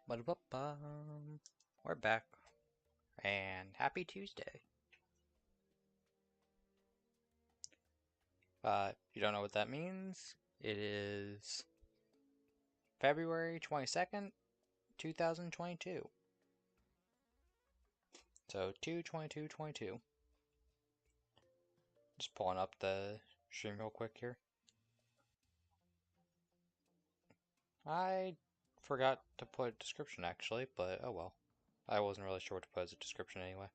Ba-da-ba-bum. We're back, and happy Tuesday. You don't know what that means? It is February 22nd, 2022. So 2/22/22. Just pulling up the stream real quick here. I forgot to put a description actually, but oh well. I wasn't really sure what to put as a description anyway.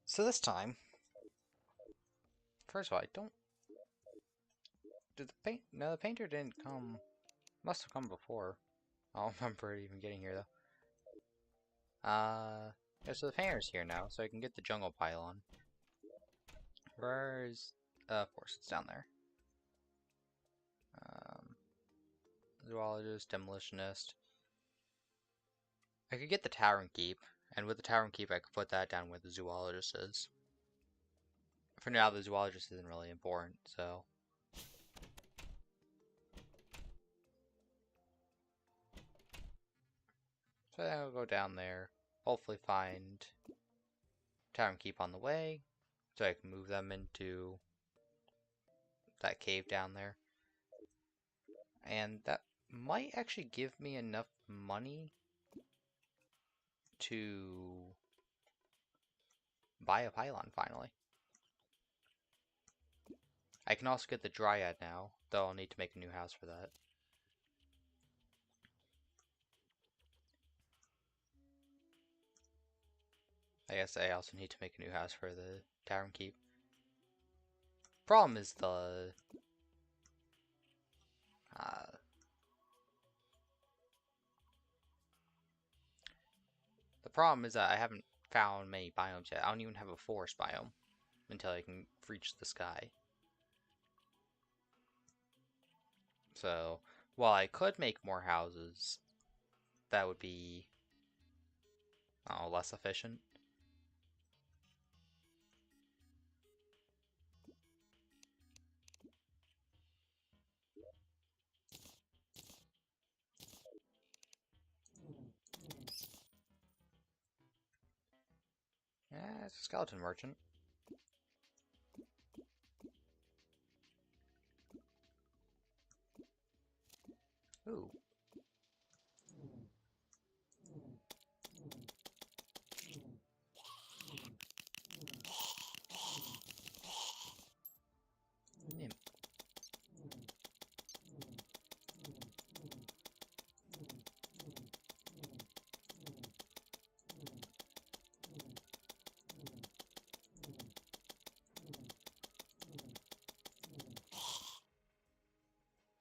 So this time, first of all, I don't. Did the paint? No, the painter didn't come. Must have come before. I don't remember it even getting here though. Yeah, so the painter's here now, so I can get the jungle pylon. Where's of course it's down there. Zoologist, demolitionist. I could get the tower and keep, and with the tower and keep I could put that down where the zoologist is. For now the zoologist isn't really important, so I'll go down there, hopefully find tower and keep on the way, so I can move them into that cave down there. And that might actually give me enough money to buy a pylon finally. I can also get the dryad now, though I'll need to make a new house for that. I guess I also need to make a new house for the tower and keep. Problem is the problem is that I haven't found many biomes yet. I don't even have a forest biome until I can reach the sky. So, while I could make more houses, that would be less efficient. Yeah, it's a skeleton merchant. Ooh. Imp.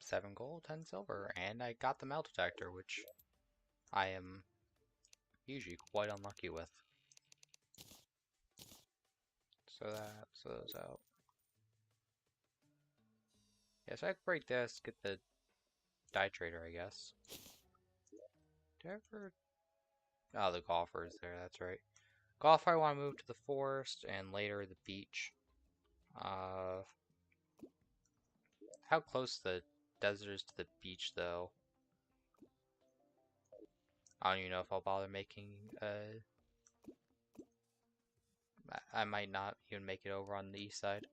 7 gold, 10 silver, and I got the metal detector, which I am usually quite unlucky with. So that's those out. Yeah, so I could break this, get the dye trader, I guess. Did I ever... Oh, the golfer is there, that's right. Golfer, I want to move to the forest, and later the beach. How close the desert is to the beach, though. I don't even know if I'll bother making I might not even make it over on the east side.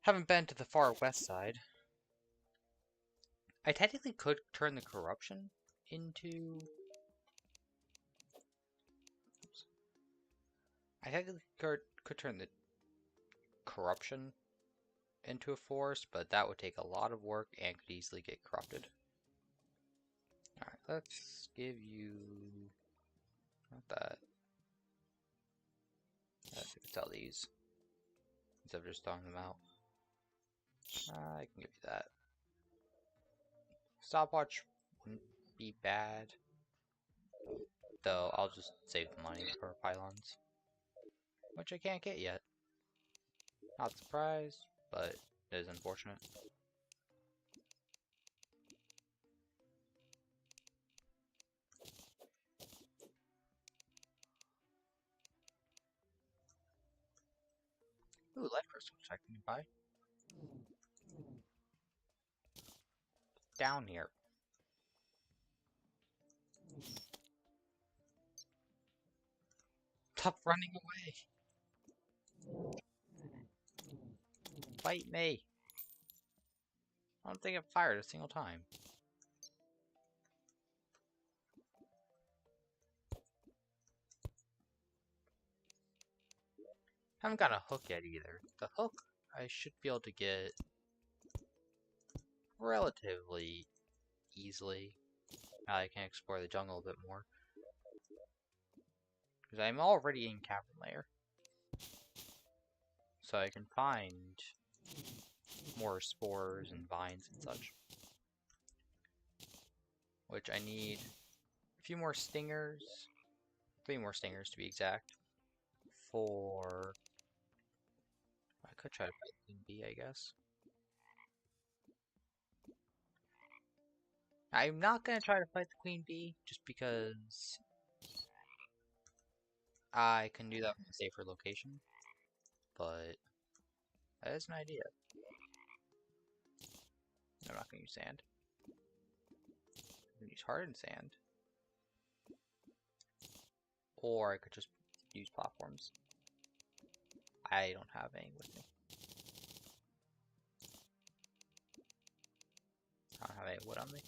Haven't been to the far west side. I technically could turn the corruption into... Oops. I technically could turn the corruption into a forest, but that would take a lot of work and could easily get corrupted. Alright, let's give you... Not that. Let's sell these. Instead of just throwing them out. I can give you that. Stopwatch wouldn't be bad. Though I'll just save the money for pylons. Which I can't get yet. Not surprised, but it is unfortunate. Ooh, life crystal, which I can buy. down here. Stop running away. Fight me. I don't think it fired a single time. Haven't got a hook yet either. The hook I should be able to get relatively easily. Now I can explore the jungle a bit more. Because I'm already in Cavern Lair. So I can find more spores and vines and such. Which I need a few more stingers. 3 more stingers to be exact. For... I could try to fight Queen Bee, I guess. I'm not going to try to fight the Queen Bee, just because I can do that from a safer location. But that is an idea. I'm not going to use sand. I'm going to use hardened sand. Or I could just use platforms. I don't have any with me. I don't have any wood on me.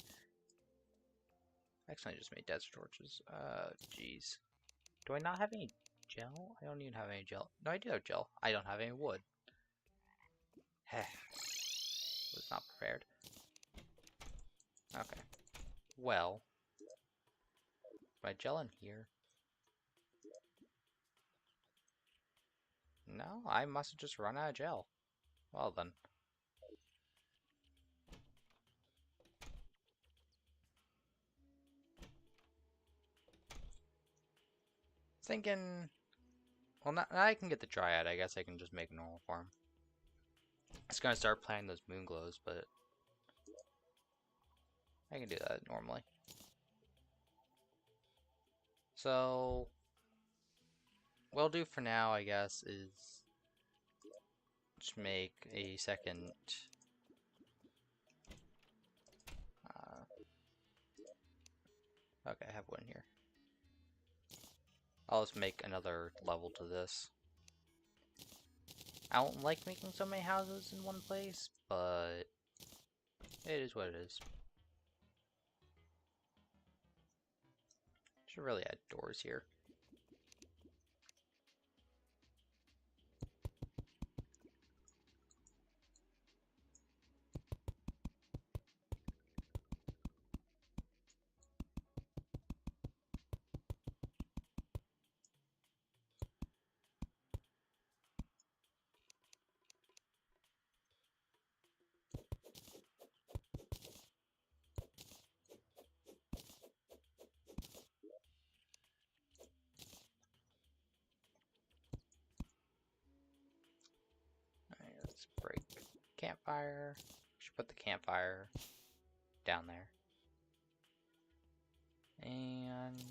I accidentally just made desert torches. Jeez. Do I not have any gel? I don't even have any gel. No, I do have gel. I don't have any wood. Was not prepared. Okay. Well. My gel in here. No, I must have just run out of gel. Well then. Thinking... Well, now I can get the Dryad. I guess I can just make a normal farm. I was gonna start planting those moon glows, but... I can do that normally. So... What we'll do for now, I guess, is... just make a second... okay, I have one here. I'll just make another level to this. I don't like making so many houses in one place, but it is what it is. Should really add doors here. Let's break campfire. Should put the campfire down there. And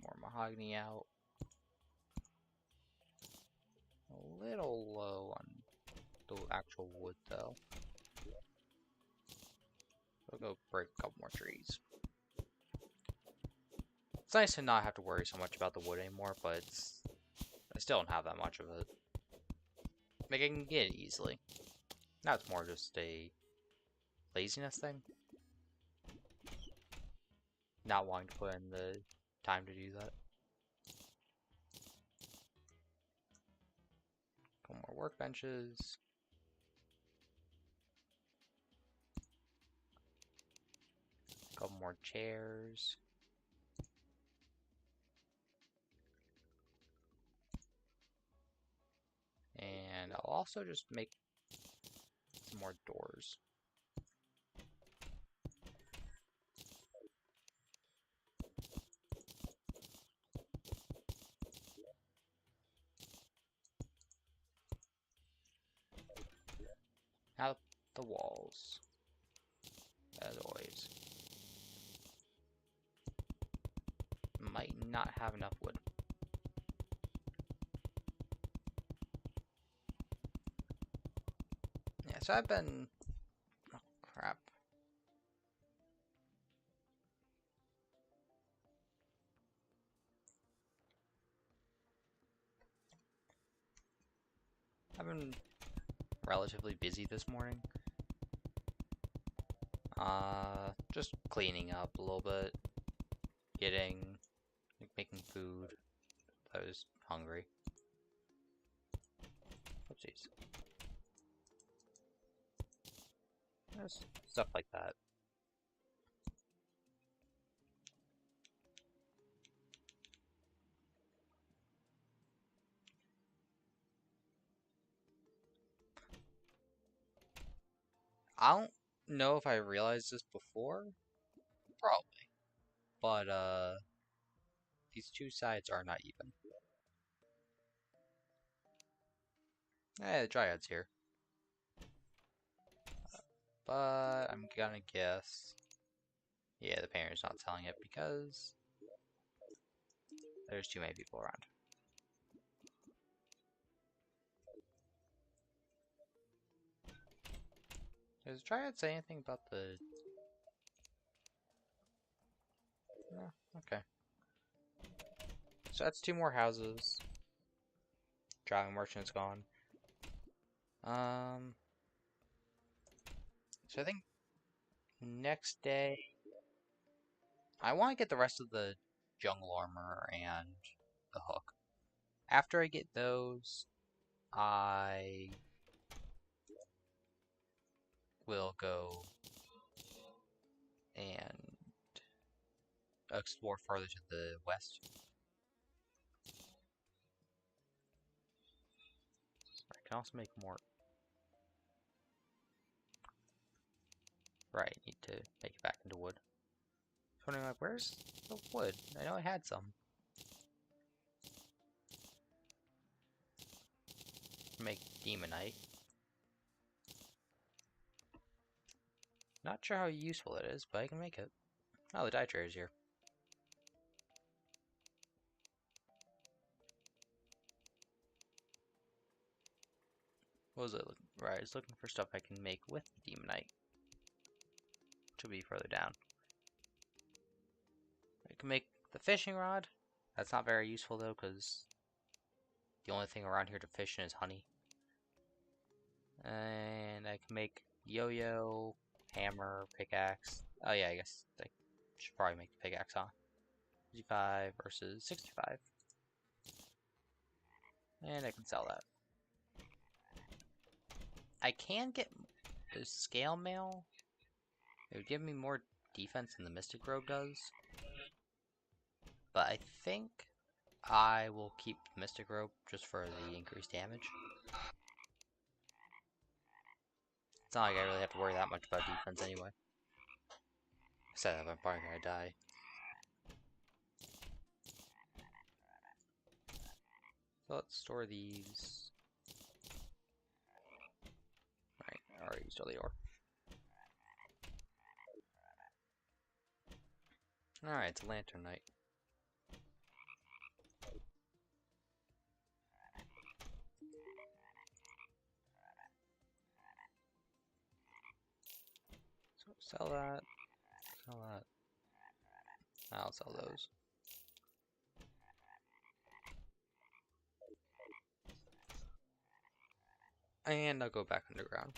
more mahogany out. A little low on the actual wood though. We'll go break a couple more trees. It's nice to not have to worry so much about the wood anymore, but I still don't have that much of it. Like, I can get it easily. Now it's more just a laziness thing. Not wanting to put in the time to do that. Couple more workbenches. Couple more chairs. And I'll also just make some more doors. Out the walls, as always. Might not have enough wood. Yeah, so I've been... oh, crap. I've been relatively busy this morning. Just cleaning up a little bit, making food. I was hungry. Oopsies. Just stuff like that. I don't know if I realized this before. Probably. But, these two sides are not even. The Dryad's here. But I'm gonna guess. Yeah, the parent's not selling it because there's too many people around. Does Dryad say anything about the... No? Okay. So that's two more houses. Driving merchant's gone. So I think next day I want to get the rest of the jungle armor and the hook. After I get those, I will go and explore farther to the west. I can also make more. Right, need to make it back into wood. So I'm like, where's the wood? I know I had some. Make demonite. Not sure how useful it is, but I can make it. Oh, the dye tray is here. What was it? Right, it's looking for stuff I can make with the demonite. Which will be further down. I can make the fishing rod. That's not very useful though, because the only thing around here to fish in is honey. And I can make yo-yo, hammer, pickaxe. Oh yeah, I guess I should probably make the pickaxe, huh? 55 versus 65. And I can sell that. I can get the scale mail. It would give me more defense than the Mystic Robe does. But I think I will keep the Mystic Robe just for the increased damage. It's not like I really have to worry that much about defense anyway. Except I'm probably gonna die. So let's store these. Alright, I already used all the ore. Alright, it's a lantern night. So sell that. Sell that. I'll sell those. And I'll go back underground.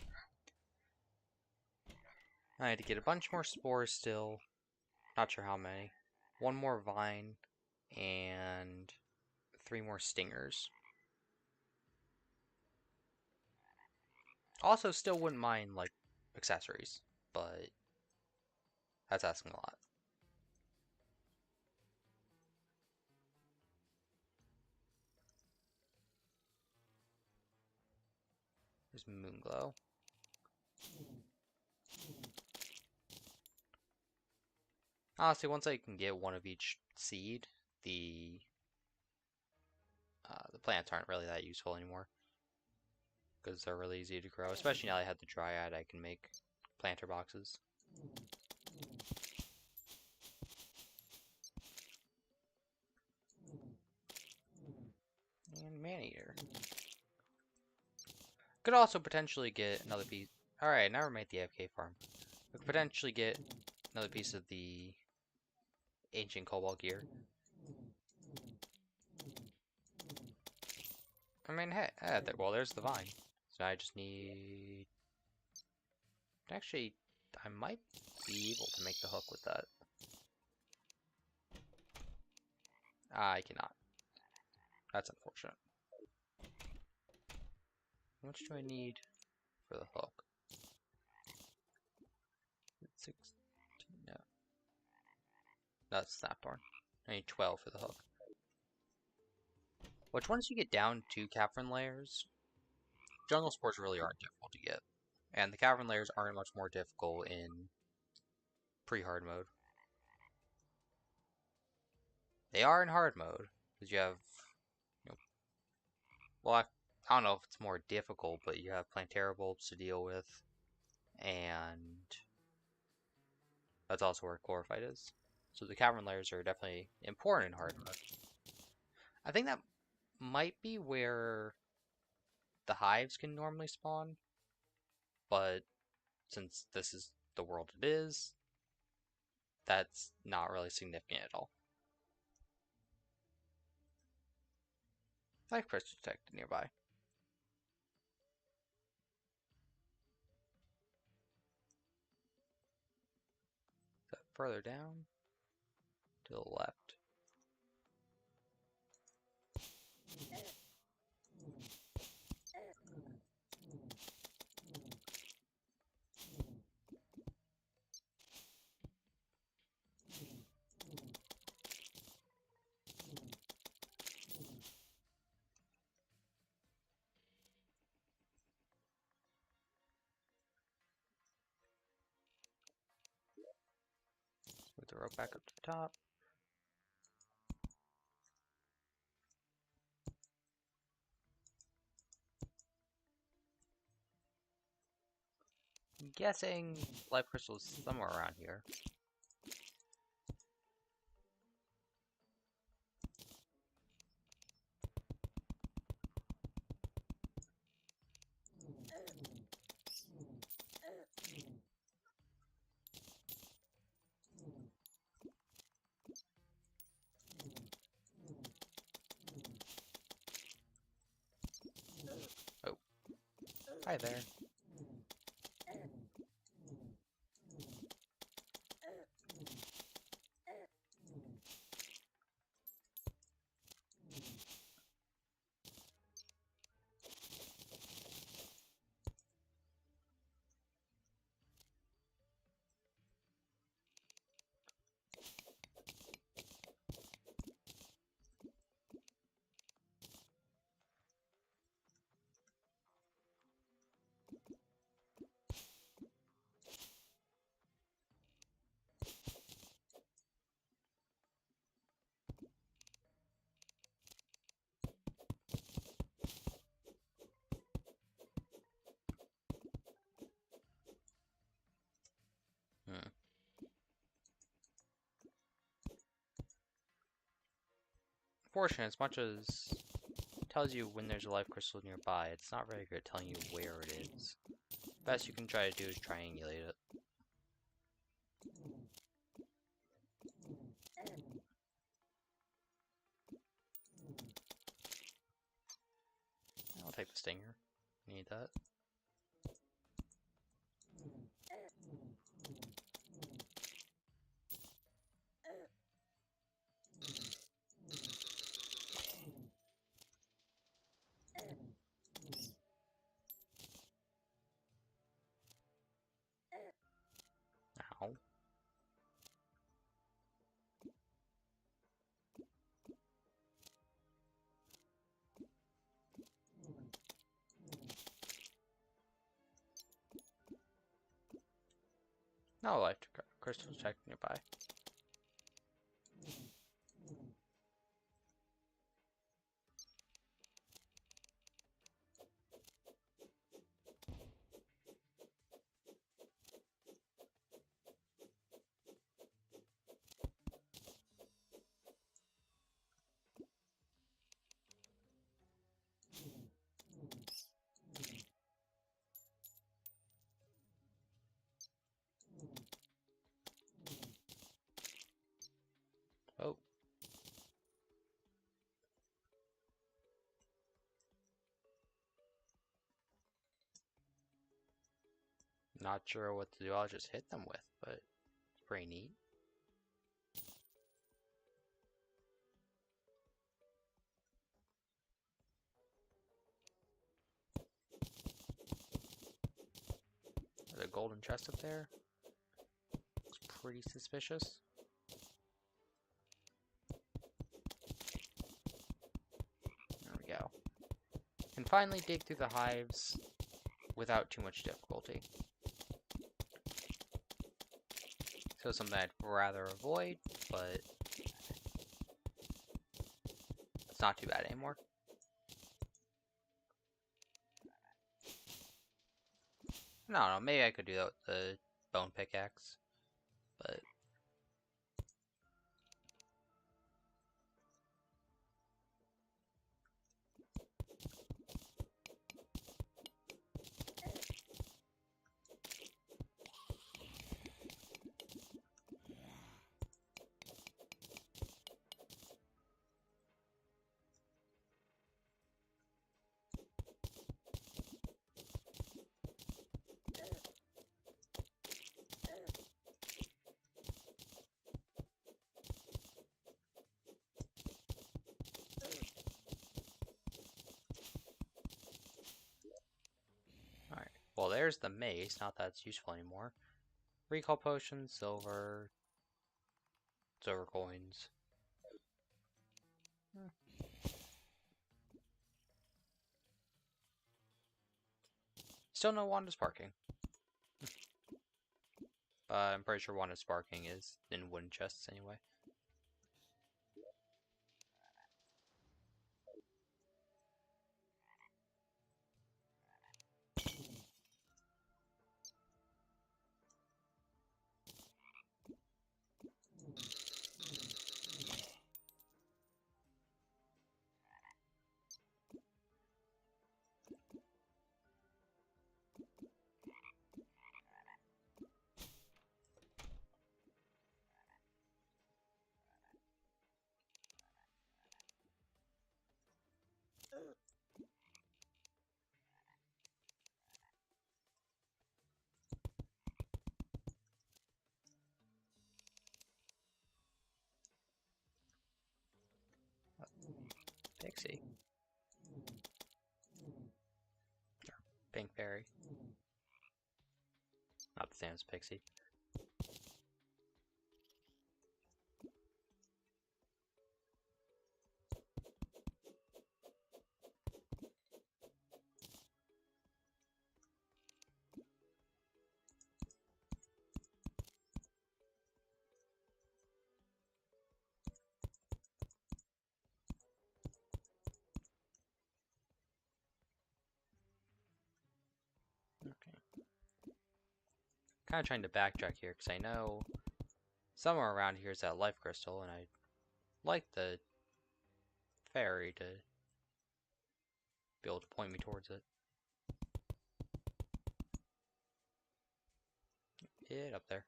I had to get a bunch more spores still. Not sure how many. One more vine. And 3 more stingers. Also, still wouldn't mind, like, accessories. But that's asking a lot. There's Moonglow. Honestly, once I can get one of each seed, the plants aren't really that useful anymore. Because they're really easy to grow. Especially now that I have the Dryad, I can make planter boxes. And Maneater. Could also potentially get another piece. Alright, now we're at the AFK farm. We could potentially get another piece of the ancient cobalt gear. I mean, hey, well, there's the vine. So I just need... Actually, I might be able to make the hook with that. I cannot. That's unfortunate. How much do I need for the hook? 16, no. That's Snapthorn. I need 12 for the hook. Which once you get down to cavern layers, jungle spores really aren't difficult to get. And the cavern layers aren't much more difficult in pre-hard mode. They are in hard mode, because you have, you know, well, I don't know if it's more difficult, but you have Plantera bulbs to deal with, and that's also where Chlorophyte is. So the cavern layers are definitely important in hard mode. I think that might be where the hives can normally spawn, but since this is the world it is, that's not really significant at all. Life crystal detected nearby. Is that further down? To the left. Move the rope back up to the top. I'm guessing life crystal is somewhere around here. Oh. Hi there. Hmm. Fortunately, as much as it tells you when there's a life crystal nearby, it's not very good at telling you where it is. Best you can try to do is triangulate it. I'll take the stinger. Need that. Ow. No life crystal check nearby. Not sure what to do. I'll just hit them with, but it's pretty neat. There's a golden chest up there. Looks pretty suspicious. There we go. Can finally dig through the hives without too much difficulty. So something I'd rather avoid, but it's not too bad anymore. No, maybe I could do that with the bone pickaxe, but alright. Well, there's the mace, not that it's useful anymore. Recall potions, silver coins. Still no wand of sparking. I'm pretty sure wand of sparking is in wooden chests anyway. Pixie. Or pink berry. Not the same as pixie. Kind of trying to backtrack here because I know somewhere around here is that life crystal, and I'd like the fairy to be able to point me towards it. Get up there.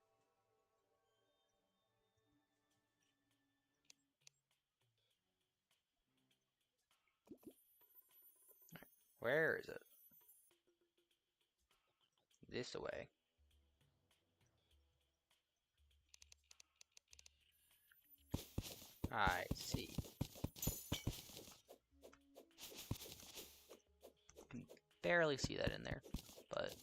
Where is it? This way. I see. Can barely see that in there, but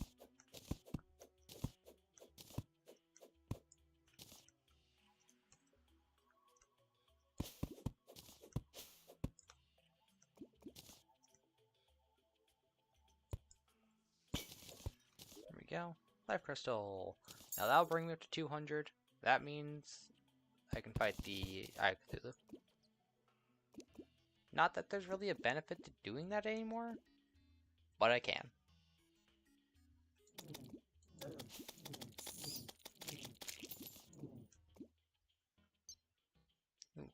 there we go. Life crystal. Now that'll bring me up to 200. That means I can fight the Cthulhu. Not that there's really a benefit to doing that anymore, but I can. Ooh.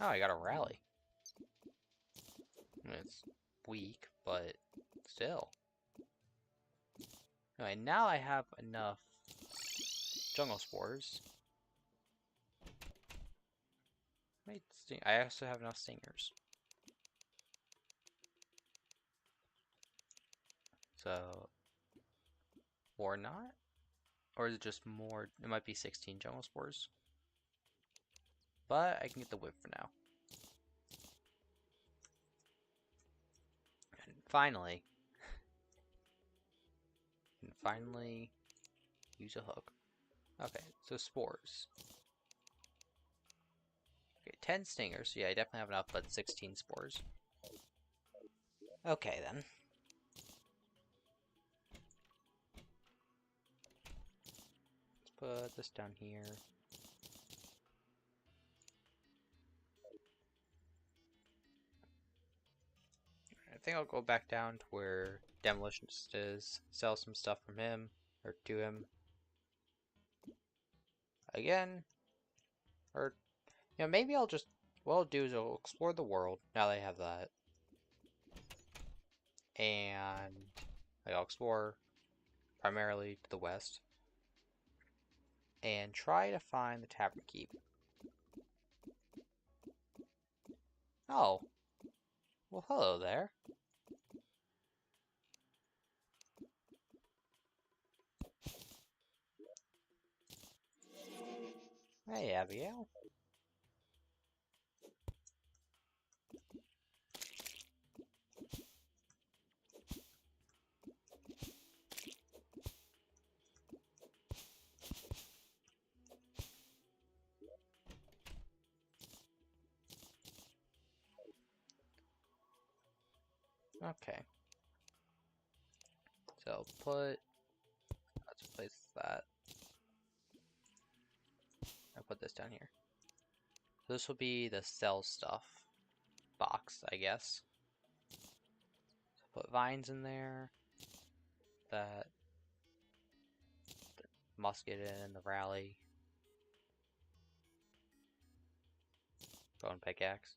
Oh, I got a rally. It's weak, but still. Anyway, now I have enough jungle spores. I also have enough stingers. So, or not? Or is it just more? It might be 16 jungle spores. But I can get the whip for now. And finally use a hook. Okay, so spores. Okay, 10 stingers. Yeah, I definitely have enough, but 16 spores. Okay, then. Let's put this down here. I think I'll go back down to where Demolitionist is, sell some stuff from him, or to him. Again, or, you know, maybe I'll just, what I'll do is I'll explore the world, now that I have that. And I'll explore primarily to the west. And try to find the Tavern Keep. Oh. Well, hello there. Hey, Abigail. Okay. So let's place that. I'll put this down here. So this will be the sell stuff box, I guess. So put vines in there. That the musket in the rally. Bone pickaxe.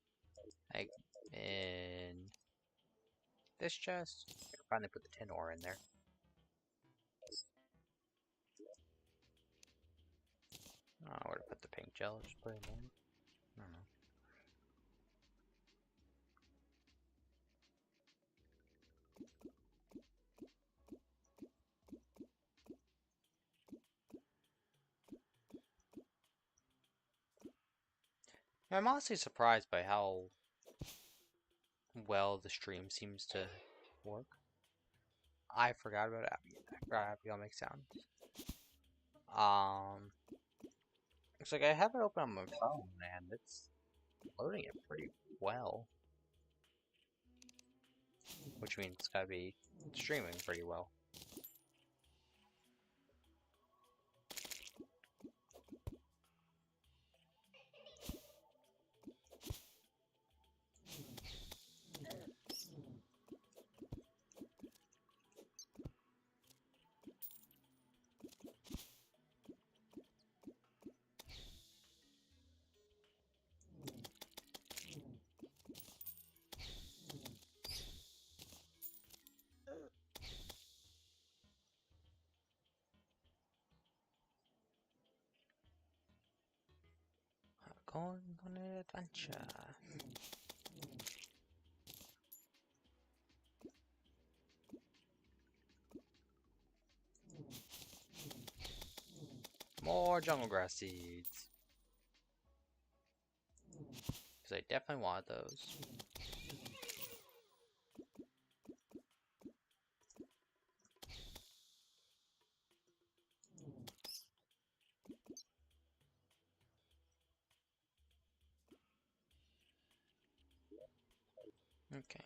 In this chest. I can finally put the tin ore in there. I don't know where to put the pink gel. Just put it in. I don't know. I'm honestly surprised by how well the stream seems to work. I forgot about Abigail. I forgot Abigail makes sounds. Looks like I have it open on my phone and it's loading it pretty well. Which means it's gotta be streaming pretty well. Going on an adventure. More jungle grass seeds. Because I definitely wanted those. Okay.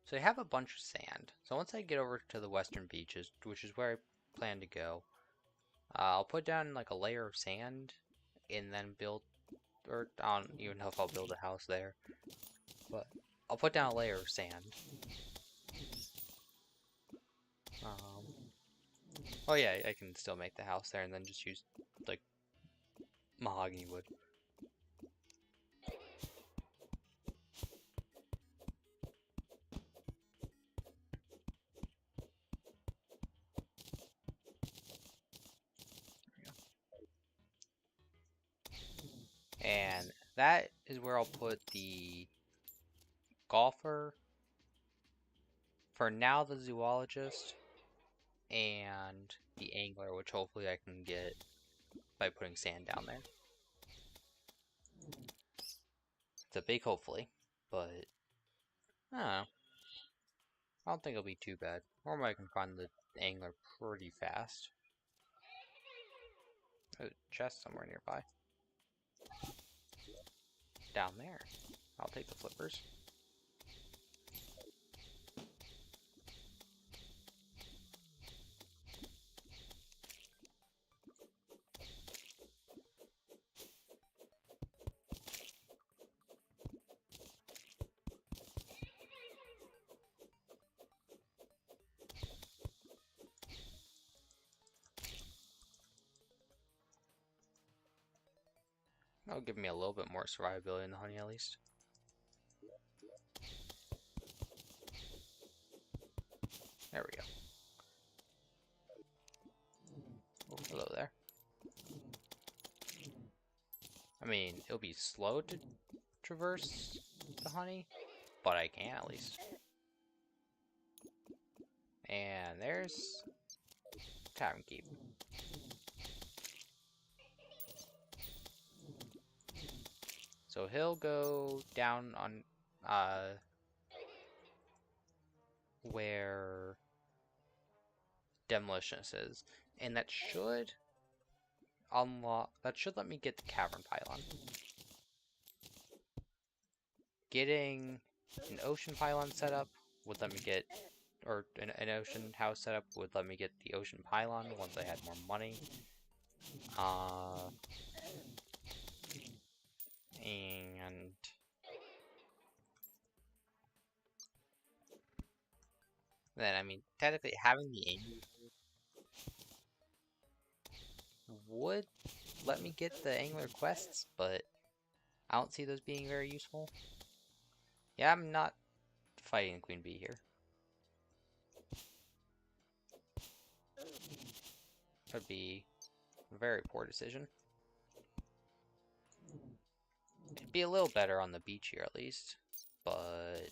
So I have a bunch of sand. So once I get over to the western beaches, which is where I plan to go, I'll put down like a layer of sand and then build, or I don't even know if I'll build a house there, but I'll put down a layer of sand. Oh yeah, I can still make the house there and then just use, like, mahogany wood. And that is where I'll put the golfer, for now the zoologist, and the angler, which hopefully I can get by putting sand down there. It's a big hopefully, but I don't know. I don't think it'll be too bad. Normally I can find the angler pretty fast. There's a chest somewhere nearby. Down there. I'll take the flippers. That'll give me a little bit more survivability in the honey at least. There we go. Oh, hello there. I mean, it'll be slow to traverse the honey, but I can at least. And there's Tavern Keep. So he'll go down on where Demolitionist is, and that should unlock. That should let me get the cavern pylon. Getting an ocean pylon set up would let me get, or an ocean house set up would let me get the ocean pylon once I had more money. And then, I mean, technically having the angler would let me get the angler quests, but I don't see those being very useful. Yeah, I'm not fighting Queen Bee here. That'd be a very poor decision. It'd be a little better on the beach here at least, but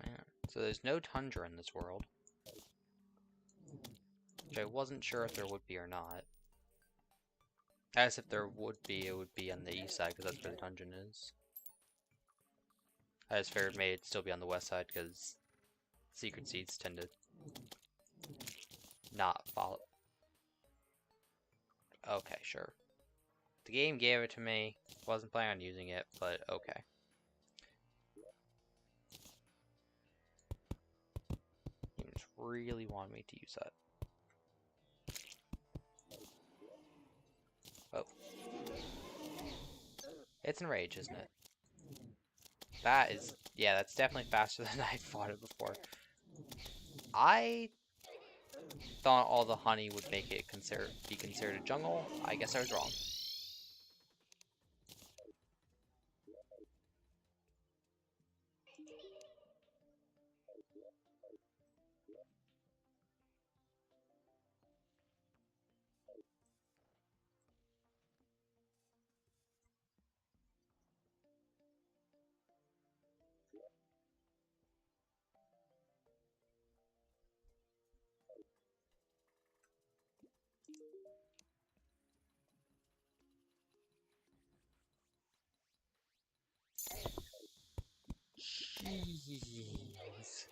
man. So there's no tundra in this world, which I wasn't sure if there would be or not. As if there would be, it would be on the east side, because that's where the dungeon is. I just figured maybe it'd still be on the west side, because secret seeds tend to not follow. Okay, sure. The game gave it to me. Wasn't planning on using it, but okay. Games really wanted me to use that. Oh. It's enraged, isn't it? That is, yeah, that's definitely faster than I fought it before. I thought all the honey would make it be considered a jungle. I guess I was wrong. Jeez.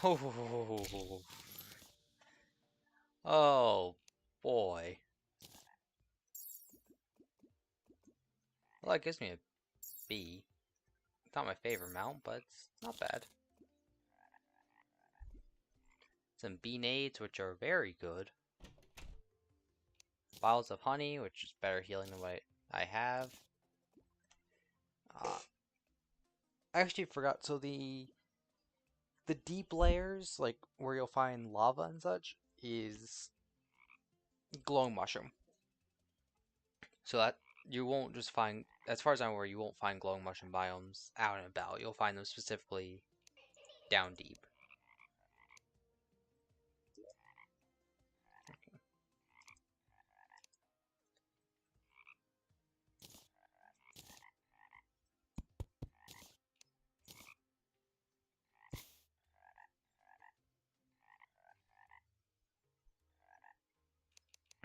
Oh, oh boy. Well, that gives me a B. It's not my favorite mount, but it's not bad. Some bee nades, which are very good. Vials of honey, which is better healing than what I have. I actually forgot. So the deep layers, like where you'll find lava and such, is glowing mushroom. So that you won't just find, as far as I'm aware, you won't find glowing mushroom biomes out and about. You'll find them specifically down deep.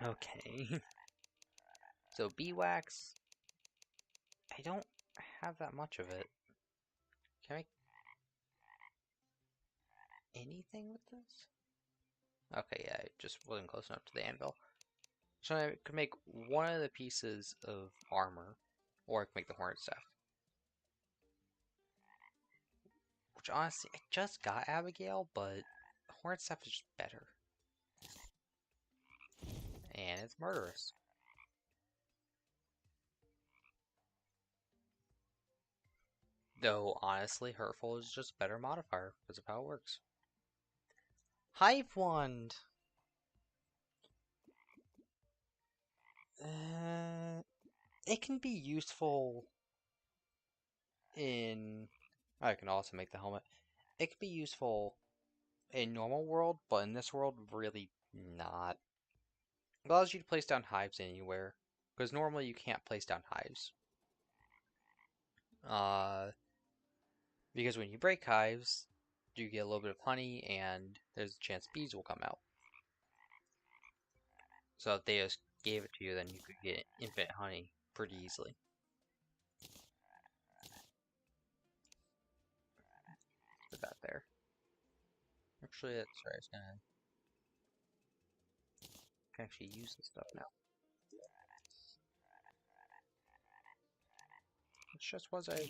Okay. So beeswax, I don't have that much of it. Can I make anything with this? Okay, yeah, I just wasn't close enough to the anvil. So I could make one of the pieces of armor, or I could make the hornet staff. Which honestly, I just got Abigail, but hornet staff is just better. And it's murderous. Though, honestly, hurtful is just a better modifier because of how it works. Hive Wand! It can be useful in... I can also make the helmet. It can be useful in normal world, but in this world, really not. It allows you to place down hives anywhere, because normally you can't place down hives. Because when you break hives, you get a little bit of honey, and there's a chance bees will come out. So if they just gave it to you, then you could get infinite honey pretty easily. Put that there. Actually, that's right. I was gonna actually use this stuff now. Which chest was I?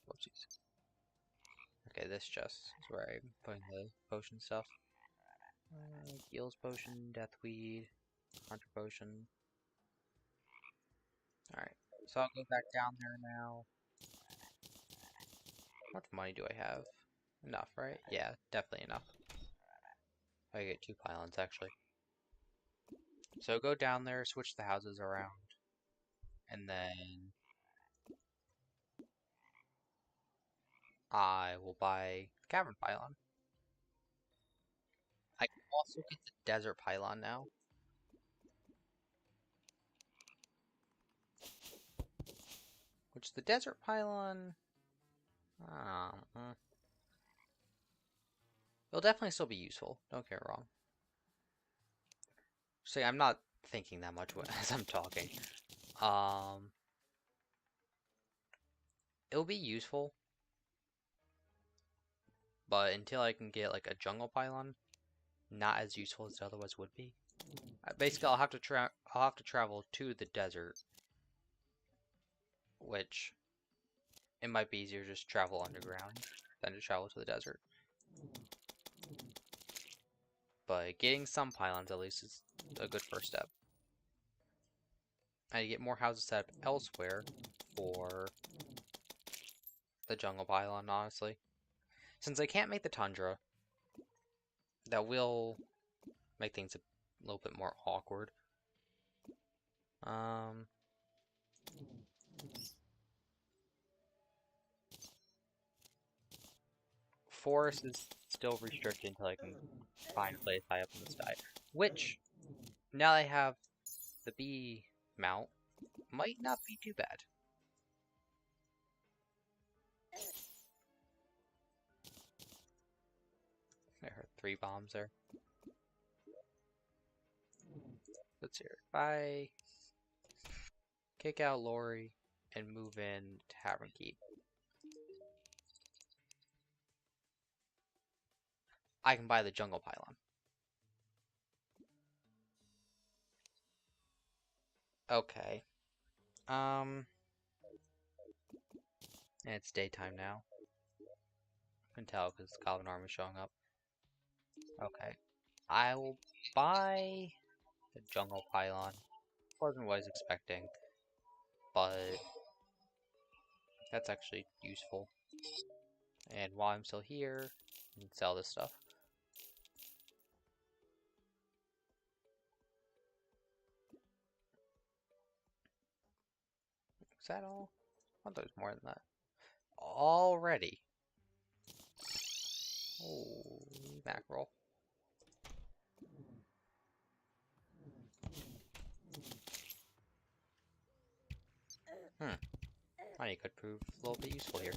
Whoopsies. Okay, this chest is where I'm putting the potion stuff. Heals potion, deathweed, hunter potion. Alright, so I'll go back down there now. What money do I have? Enough, right? Yeah, definitely enough. I get 2 pylons, actually. So go down there, switch the houses around, and then I will buy the cavern pylon. I can also get the desert pylon now. Which the desert pylon... it'll definitely still be useful, don't get me wrong. See, I'm not thinking that much as I'm talking. It'll be useful, but until I can get like a jungle pylon, not as useful as it otherwise would be. Basically, I'll have to travel to the desert, which it might be easier to just travel underground than to travel to the desert. But getting some pylons at least is a good first step. I get more houses set up elsewhere for the jungle pylon, honestly. Since I can't make the tundra, that will make things a little bit more awkward. Forest is still restricted until I can find a place high up in the sky. Which, now that I have the bee mount, might not be too bad. I heard 3 bombs there. Let's hear it. Bye. Kick out Lori and move in Tavern Keep. I can buy the jungle pylon. Okay. It's daytime now. I can tell because the Goblin Army is showing up. Okay. I will buy the jungle pylon. Wasn't what I was expecting, but that's actually useful. And while I'm still here, I can sell this stuff. Is that all? I thought there was more than that. Already. Oh, mackerel. Honey could prove a little bit useful here.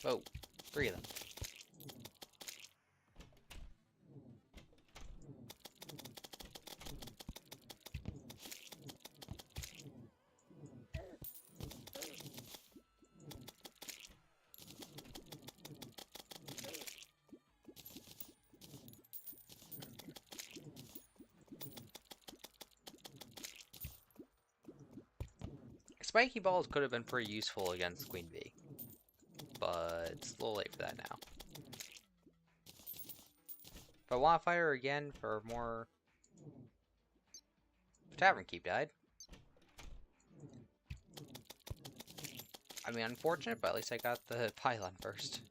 Oh, 3 of them. Spiky balls could have been pretty useful against Queen Bee, but it's a little late for that now. If I want to fight her again for more... Tavern Keep died. I mean, unfortunate, but at least I got the pylon first.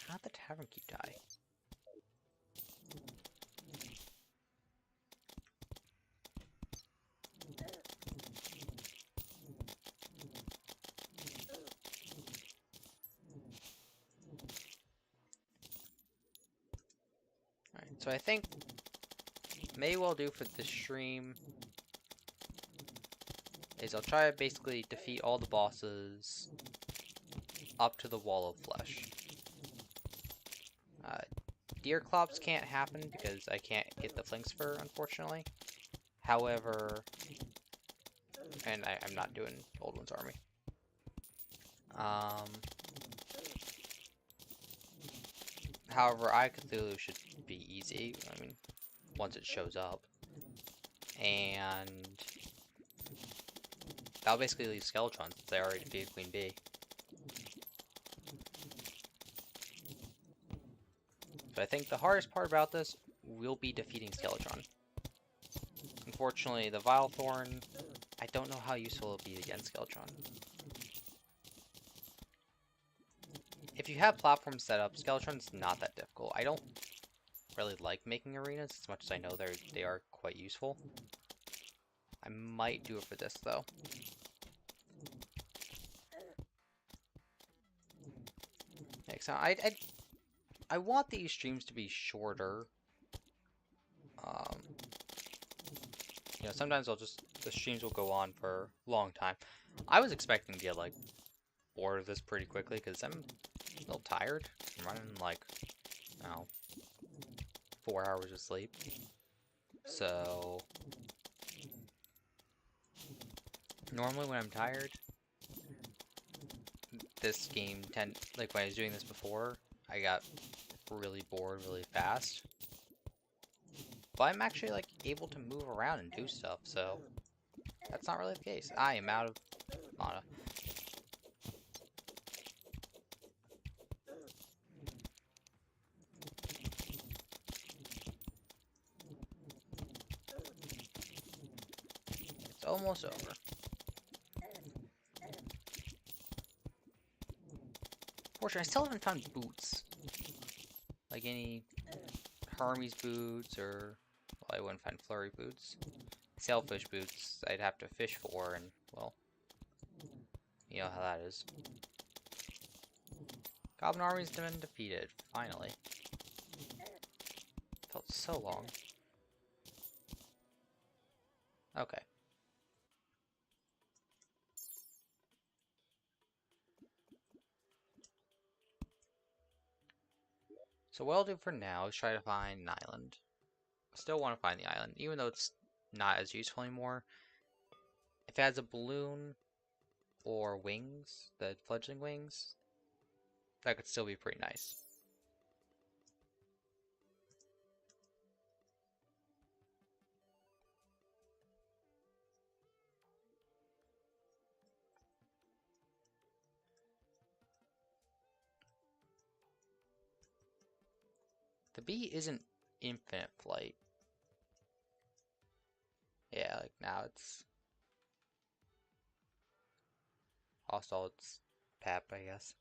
How'd the Tavern Keep die? Alright, so I think may well do for this stream is I'll try to basically defeat all the bosses up to the Wall of Flesh. Deer Clops can't happen because I can't get the Flinks Fur, unfortunately. However, and I'm not doing Old One's Army. However, I Cthulhu should be easy. I mean, once it shows up. And that'll basically leave Skeletron since they already defeated Queen Bee. So I think the hardest part about this will be defeating Skeletron. Unfortunately, the Vilethorn, I don't know how useful it'll be against Skeletron. If you have platforms set up, Skeletron's not that difficult. I don't really like making arenas as much as I know they are quite useful. I might do it for this though. Next time, I want these streams to be shorter. You know, sometimes the streams will go on for a long time. I was expecting to get like bored of this pretty quickly because I'm a little tired. I'm running like, I don't know, 4 hours of sleep. So normally when I'm tired, this game like when I was doing this before, I got really bored really fast. But I'm actually like able to move around and do stuff, so that's not really the case. I am out of mana. It's almost over. Fortunately, I still haven't found boots. Like any Hermes boots or... Well, I wouldn't find flurry boots. Sailfish boots I'd have to fish for, and, well, you know how that is. Goblin army's been defeated, finally. Felt so long. Okay. So what I'll do for now is try to find an island. Still want to find the island, even though it's not as useful anymore. If it has a balloon or wings, the fledgling wings, that could still be pretty nice. The bee isn't infinite flight. Yeah, like now it's also it's Pap, I guess.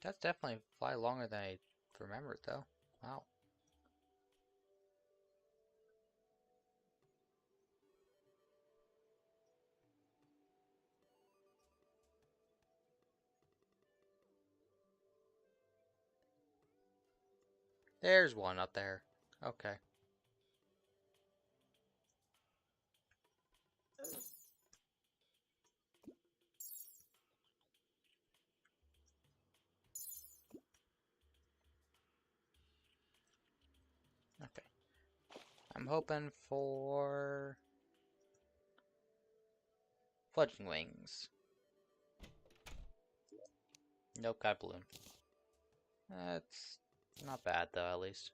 That's definitely fly longer than I remembered, though. Wow. There's one up there. Okay. Okay. I'm hoping for fledgling wings. Nope, got balloon. That's not bad though, at least.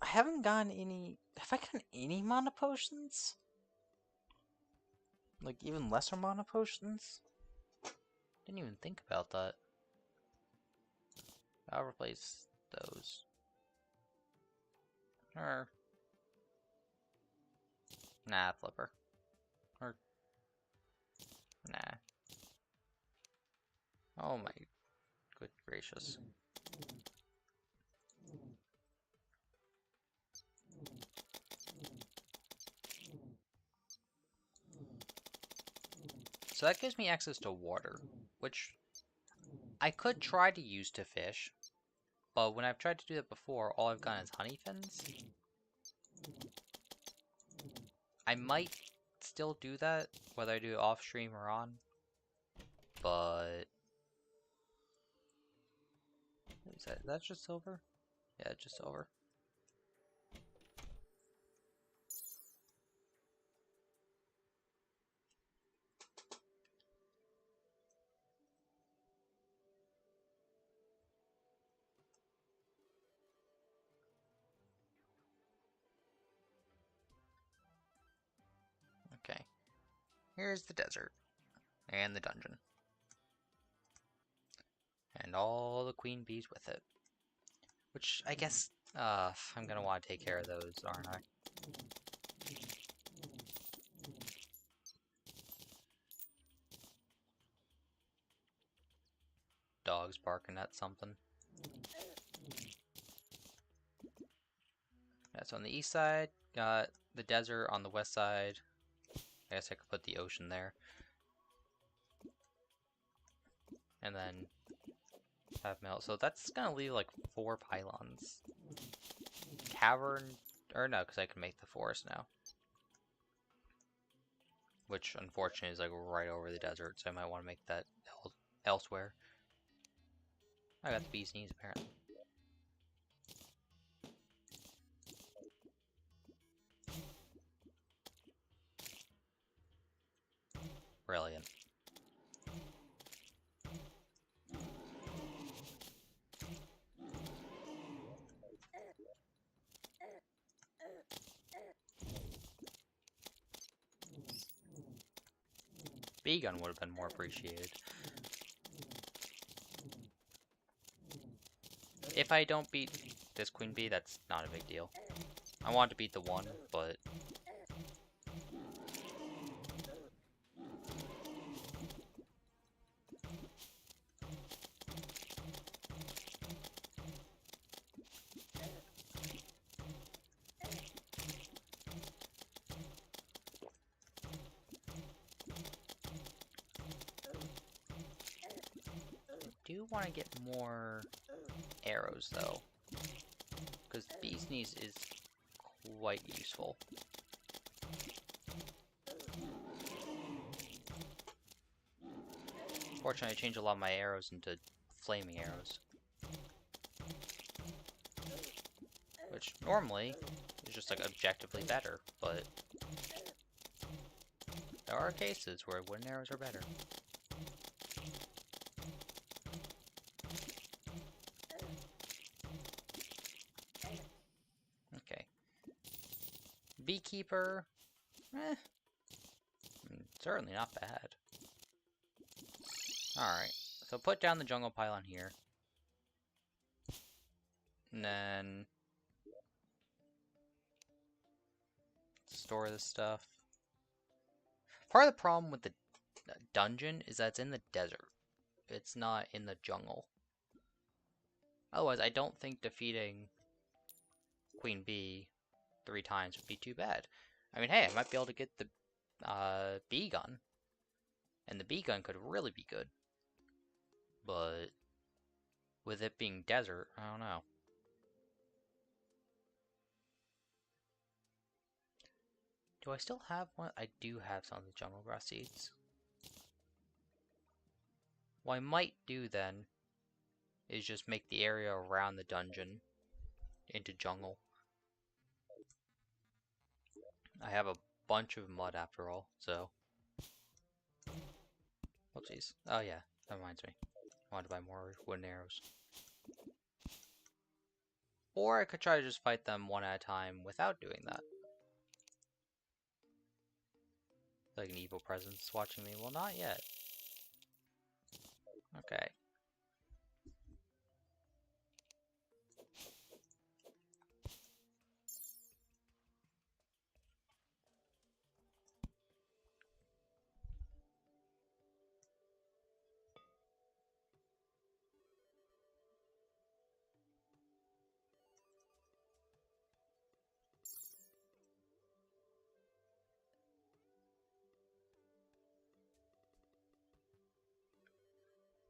I haven't gotten any. Have I gotten any mana potions? Like even lesser mana potions? Didn't even think about that. I'll replace those. Or nah, flipper. Or nah. Oh my good gracious. So that gives me access to water, which I could try to use to fish, but when I've tried to do that before, all I've gotten is honey fins. I might still do that, whether I do it off stream or on, but is that just silver? Yeah, just silver. Okay, here's the desert and the dungeon, and all the queen bees with it. Which I guess I'm gonna want to take care of those, aren't I? Dogs barking at something. That's on the east side. Got the desert on the west side. I guess I could put the ocean there. And then have melt. So that's gonna leave like 4 pylons. Cavern, or no, because I can make the forest now. Which unfortunately is like right over the desert, so I might want to make that elsewhere. I got the bee's knees apparently. Brilliant. Bee gun would have been more appreciated. If I don't beat this queen bee, that's not a big deal. I want to beat the one, but do want to get more arrows, though. Because the bee's knees is quite useful. Fortunately, I changed a lot of my arrows into flaming arrows. Which, normally, is just, like, objectively better, but there are cases where wooden arrows are better. Okay. Beekeeper, certainly not bad. Alright, so put down the jungle pylon here. And then store this stuff. Part of the problem with the dungeon is that it's in the desert. It's not in the jungle. Otherwise, I don't think defeating Queen Bee 3 times would be too bad. I mean, hey, I might be able to get the bee gun. And the bee gun could really be good. But with it being desert, I don't know. Do I still have one? I do have some of the jungle grass seeds. What I might do then is just make the area around the dungeon into jungle. I have a bunch of mud after all, so. Whoopsies. Oh yeah, that reminds me. I want to buy more wooden arrows. Or I could try to just fight them one at a time without doing that. Like an evil presence watching me. Well, not yet. Okay.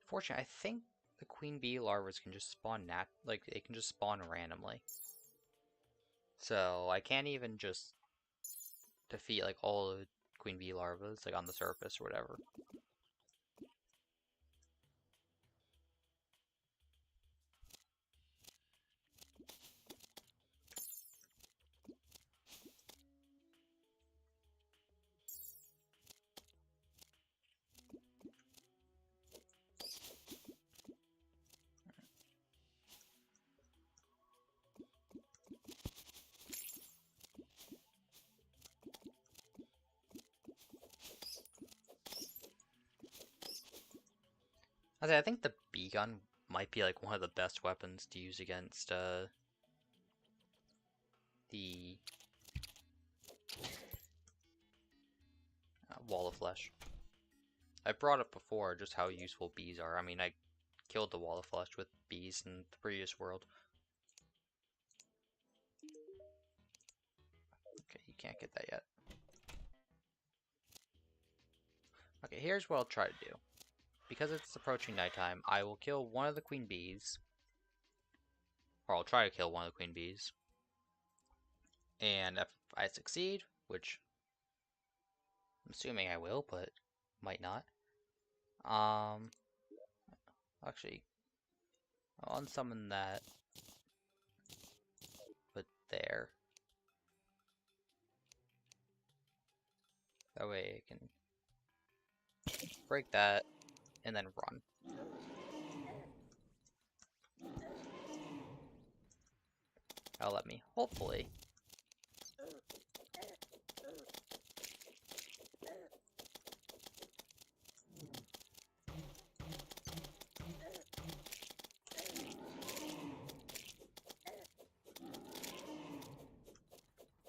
Fortunately, I think the queen bee larvas can just spawn like they can just spawn randomly. So I can't even just defeat like all the queen bee larvas like on the surface or whatever. I think the bee gun might be like one of the best weapons to use against the wall of flesh. I brought up before just how useful bees are. I mean, I killed the wall of flesh with bees in the previous world. Okay, you can't get that yet. Okay, here's what I'll try to do. Because it's approaching nighttime, I will kill one of the queen bees. Or I'll try to kill one of the queen bees. And if I succeed, which I'm assuming I will, but might not. Actually, I'll unsummon that. But there. That way I can break that and then run. That'll let me, hopefully.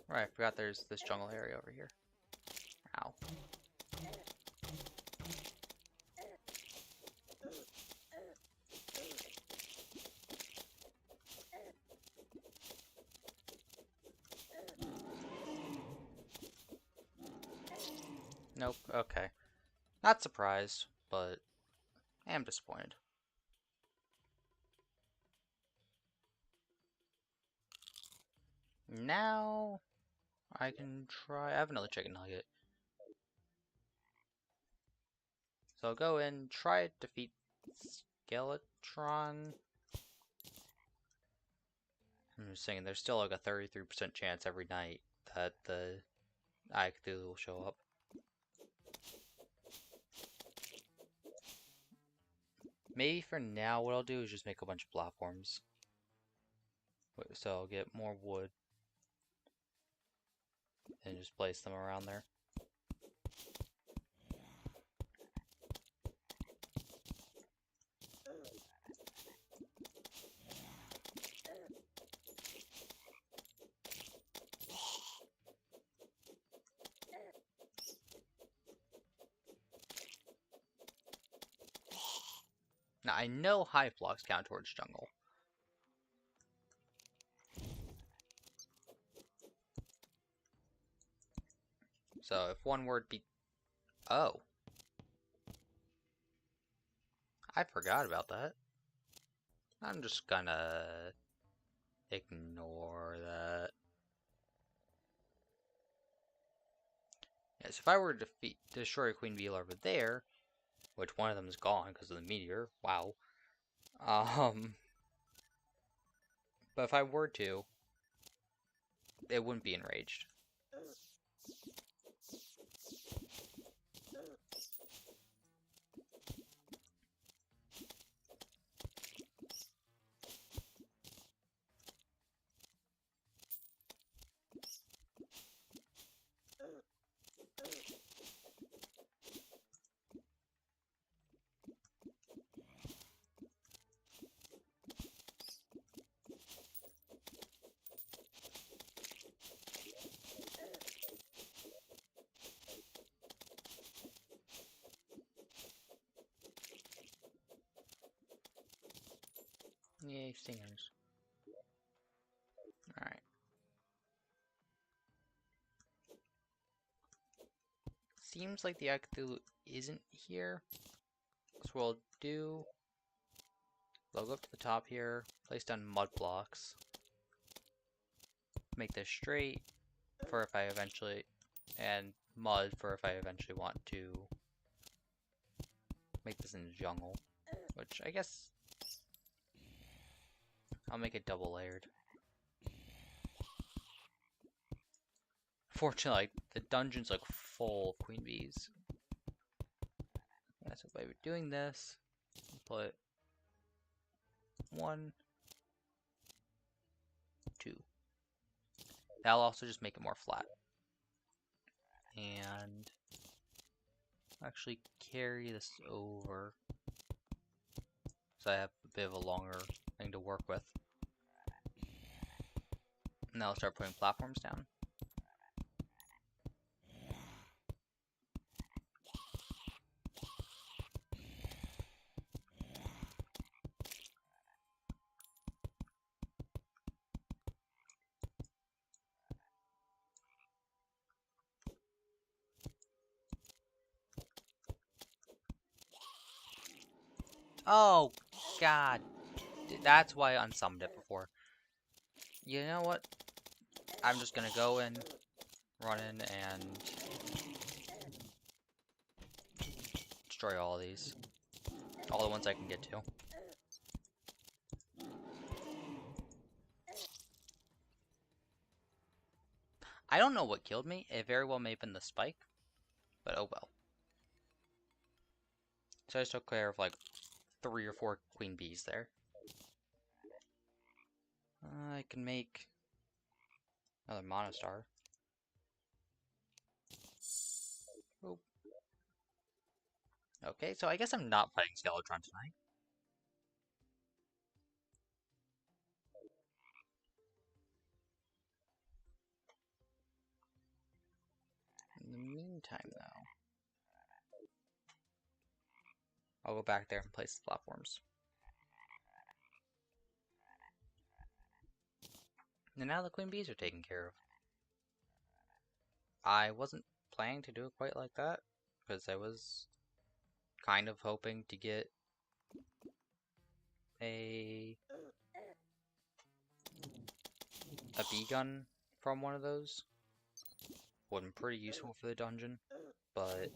Right, I forgot there's this jungle area over here. Ow. Nope, okay. Not surprised, but I am disappointed. Now I can try. I have another chicken nugget. So I'll go in, try to defeat Skeletron. I'm just saying, there's still like a 33% chance every night that the Cthulhu will show up. Maybe for now, what I'll do is just make a bunch of platforms. So I'll get more wood and just place them around there. Now, I know high blocks count towards jungle. So if one word be... Oh. I forgot about that. I'm just gonna ignore that. Yes, if I were to destroy a queen bee over there, which one of them is gone because of the meteor, wow. But if I were to, it wouldn't be enraged. Yay, stingers. Alright. Seems like the Cthulhu isn't here. So what we'll do, we'll go up to the top here, place down mud blocks, make this straight for if I eventually, and mud for if I eventually want to make this in the jungle, which I guess I'll make it double layered. Fortunately, like, the dungeon's like full of queen bees. Yeah, so by doing this, put 1, 2. That'll also just make it more flat. And actually carry this over so I have a bit of a longer thing to work with. Now I'll start putting platforms down. Oh, God. That's why I unsummoned it before. You know what? I'm just gonna go in, run in, and destroy all these. All the ones I can get to. I don't know what killed me. It very well may have been the spike. But oh well. So I just took care of like 3 or 4 queen bees there. I can make another monostar. Oh. Okay, so I guess I'm not fighting Skeletron tonight. In the meantime, though, I'll go back there and place the platforms. And now the queen bees are taken care of. I wasn't planning to do it quite like that, because I was kind of hoping to get a bee gun from one of those. Would have been pretty useful for the dungeon, but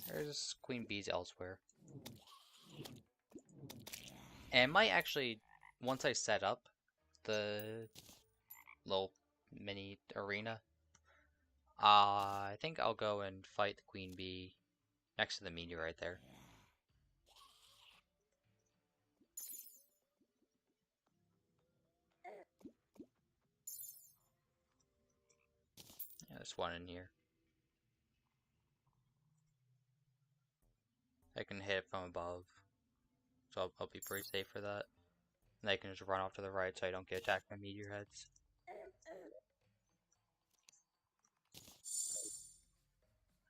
there's queen bees elsewhere. And it might actually, once I set up the little mini arena, I think I'll go and fight the queen bee next to the meteorite there. Yeah, there's one in here. I can hit it from above, so I'll be pretty safe for that. And I can just run off to the right so I don't get attacked by meteorheads.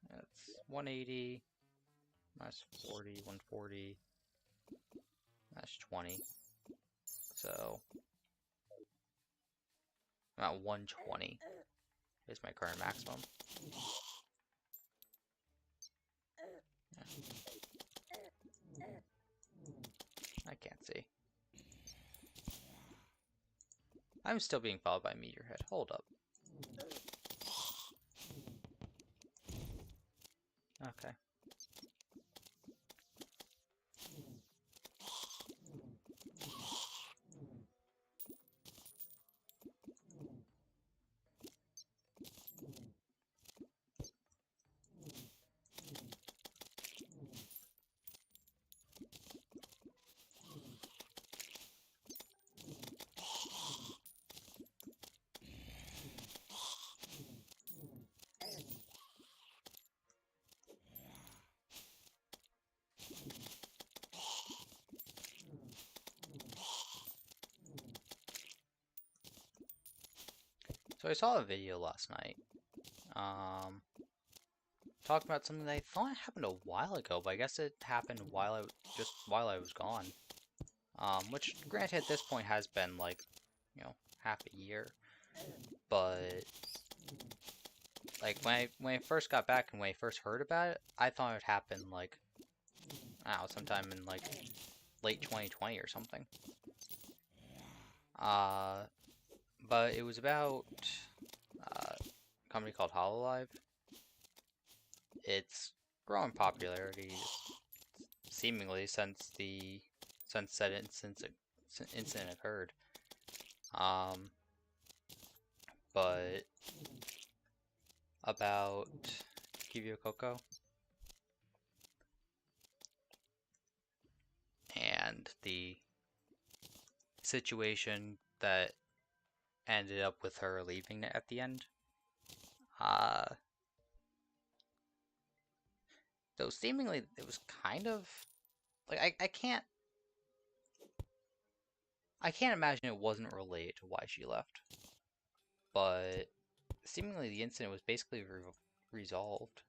That's 180, that's 40, 140, that's 20. So, I'm at 120 is my current maximum. I can't see. I'm still being followed by Meteorhead. Hold up. Okay. So I saw a video last night, talking about something that I thought happened a while ago, but I guess it happened while I was gone. Which granted at this point has been like, half a year, but like when I first got back and when I first heard about it, I thought it would happen like, I don't know, sometime in like late 2020 or something. But it was about a company called HoloLive. It's grown popularity seemingly since that incident occurred. But about Kivio Coco and the situation that ended up with her leaving at the end. So seemingly it was kind of like I can't imagine it wasn't related to why she left, but seemingly the incident was basically resolved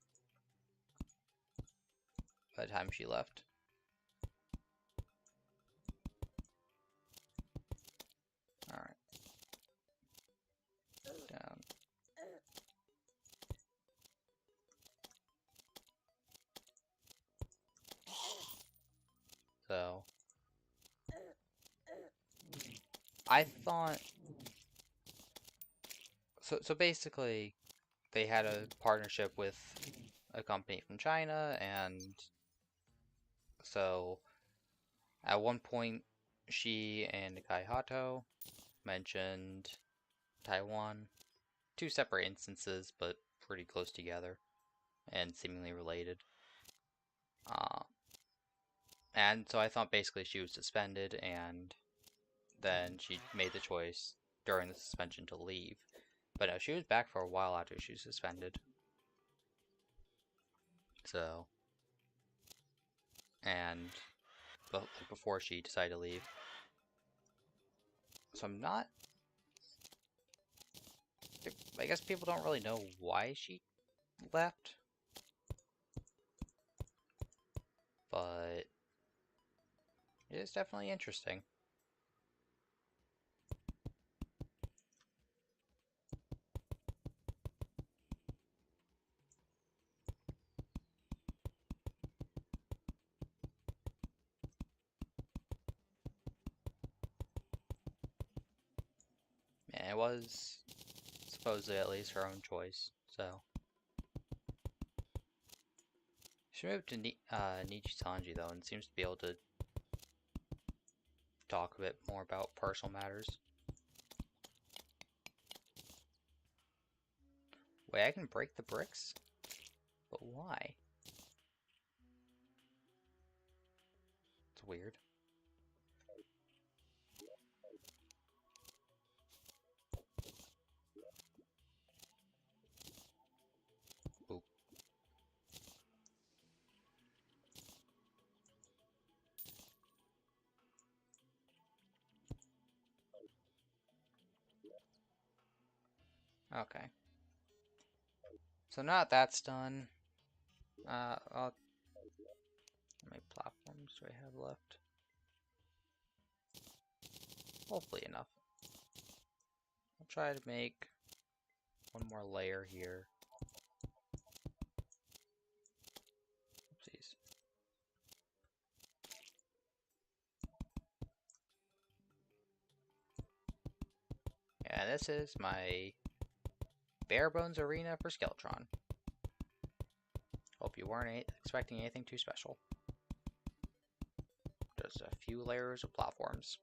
by the time she left. Alright. Down. So I thought so basically they had a partnership with a company from China, and so at one point she and Kai Hato mentioned Taiwan. Two separate instances, but pretty close together and seemingly related. And so I thought basically she was suspended, and then she made the choice during the suspension to leave. But no, she was back for a while after she was suspended. So, and before she decided to leave. So I'm not... I guess people don't really know why she left. But it is definitely interesting. Man, It was supposedly at least her own choice, so. She moved to Nichisanji though, and seems to be able to talk a bit more about personal matters. Wait, I can break the bricks? But why? It's weird. Oop. Okay. So now that that's done, how many platforms do I have left? Hopefully enough. I'll try to make one more layer here. Oopsies. And this is my bare bones arena for Skeletron. Hope you weren't expecting anything too special. Just a few layers of platforms.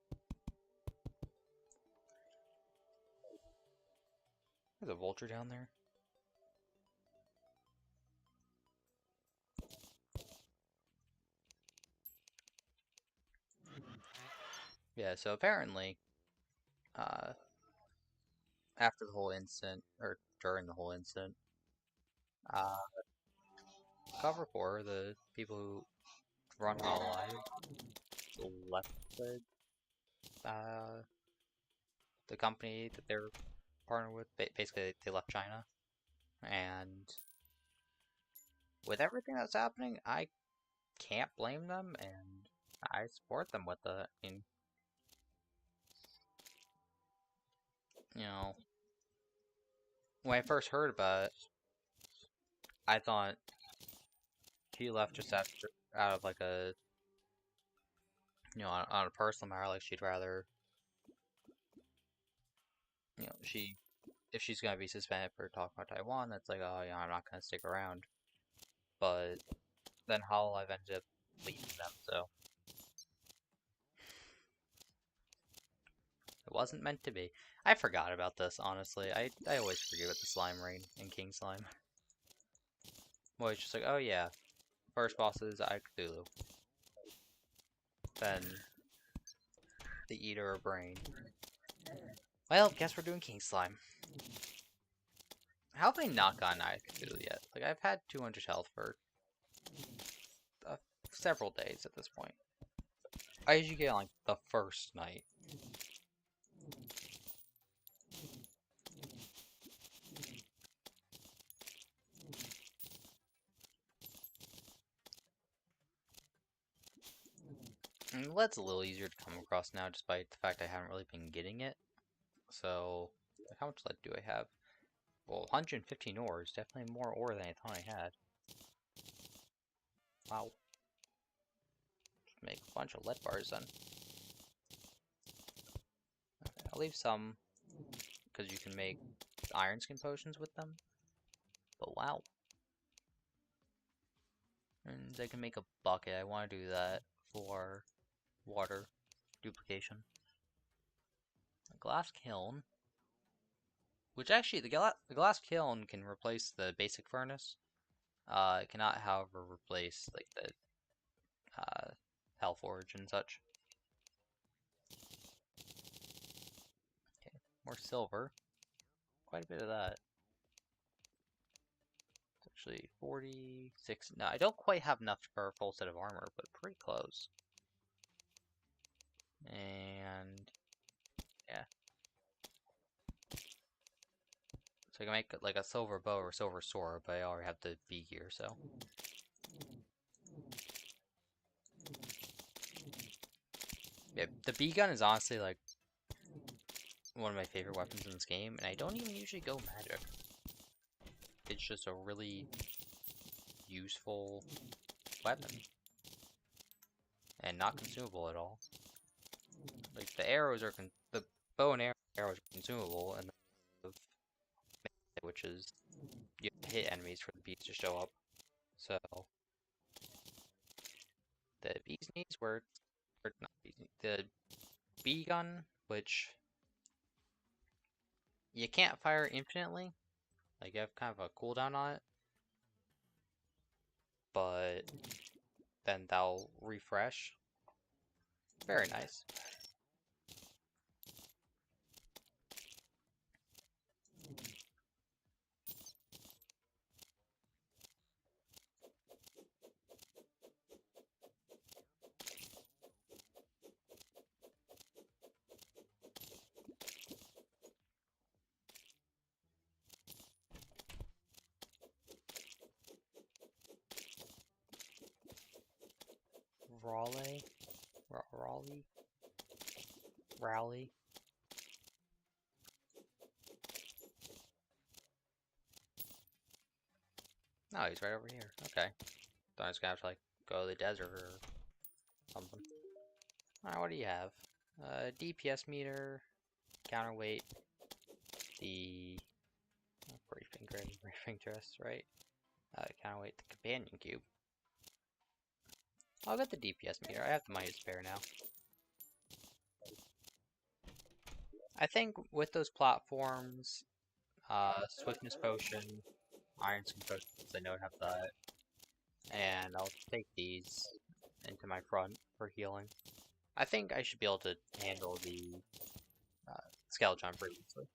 There's a vulture down there. Yeah, so apparently, after the whole incident, or during the whole incident, Cover 4, the people who run Hololive, left the company that they're partnered with. Basically, they left China, and with everything that's happening, I can't blame them, and I support them with it. I mean, you know, when I first heard about it, I thought he left just out of like a, you know, on a personal matter, like she'd rather, you know, if she's gonna be suspended for talking about Taiwan, that's like, oh, yeah, I'm not gonna stick around. But then Hololive ended up leaving them, so it wasn't meant to be. I forgot about this, honestly. I always forget about the Slime Rain and King Slime. Well, it's just like, oh yeah, first boss is Cthulhu. Then the Eater of Brain. Well, guess we're doing King Slime. How have I not gotten Cthulhu yet? Like, I've had 200 health for several days at this point. I usually get on, like, the first night. And lead's a little easier to come across now, despite the fact I haven't really been getting it. So, how much lead do I have? Well, 115 ore is definitely more ore than I thought I had. Wow. Just make a bunch of lead bars then. Okay, I'll leave some, because you can make iron skin potions with them. But wow. And I can make a bucket. I want to do that for water duplication. A glass kiln. Which actually, the glass kiln can replace the basic furnace. It cannot, however, replace like the Hellforge and such. Okay, more silver. Quite a bit of that. It's actually 46. No, I don't quite have enough for a full set of armor, but pretty close. And yeah. So I can make like a silver bow or silver sword, but I already have the V gear, so. Yeah, the B gun is honestly like one of my favorite weapons in this game, and I don't even usually go magic. It's just a really useful weapon. And not consumable at all. Like the arrows are the bow and arrow arrows are consumable, and which is you have to hit enemies for the bees to show up. So the bee's knees were, or not bee's knees, the bee gun, which you can't fire infinitely. Like you have kind of a cooldown on it, but then they'll refresh. Very nice. Raleigh? Raleigh? Rally? No, he's right over here. Okay. Thought I was gonna have to like go to the desert or something. Alright, what do you have? DPS meter, counterweight, the briefing dress, right? Counterweight, the companion cube. I'll get the DPS meter. I have the money to spare now. I think with those platforms, swiftness potion, iron skin potion, since I know I have that, and I'll take these into my front for healing. I think I should be able to handle the skeleton pretty easily.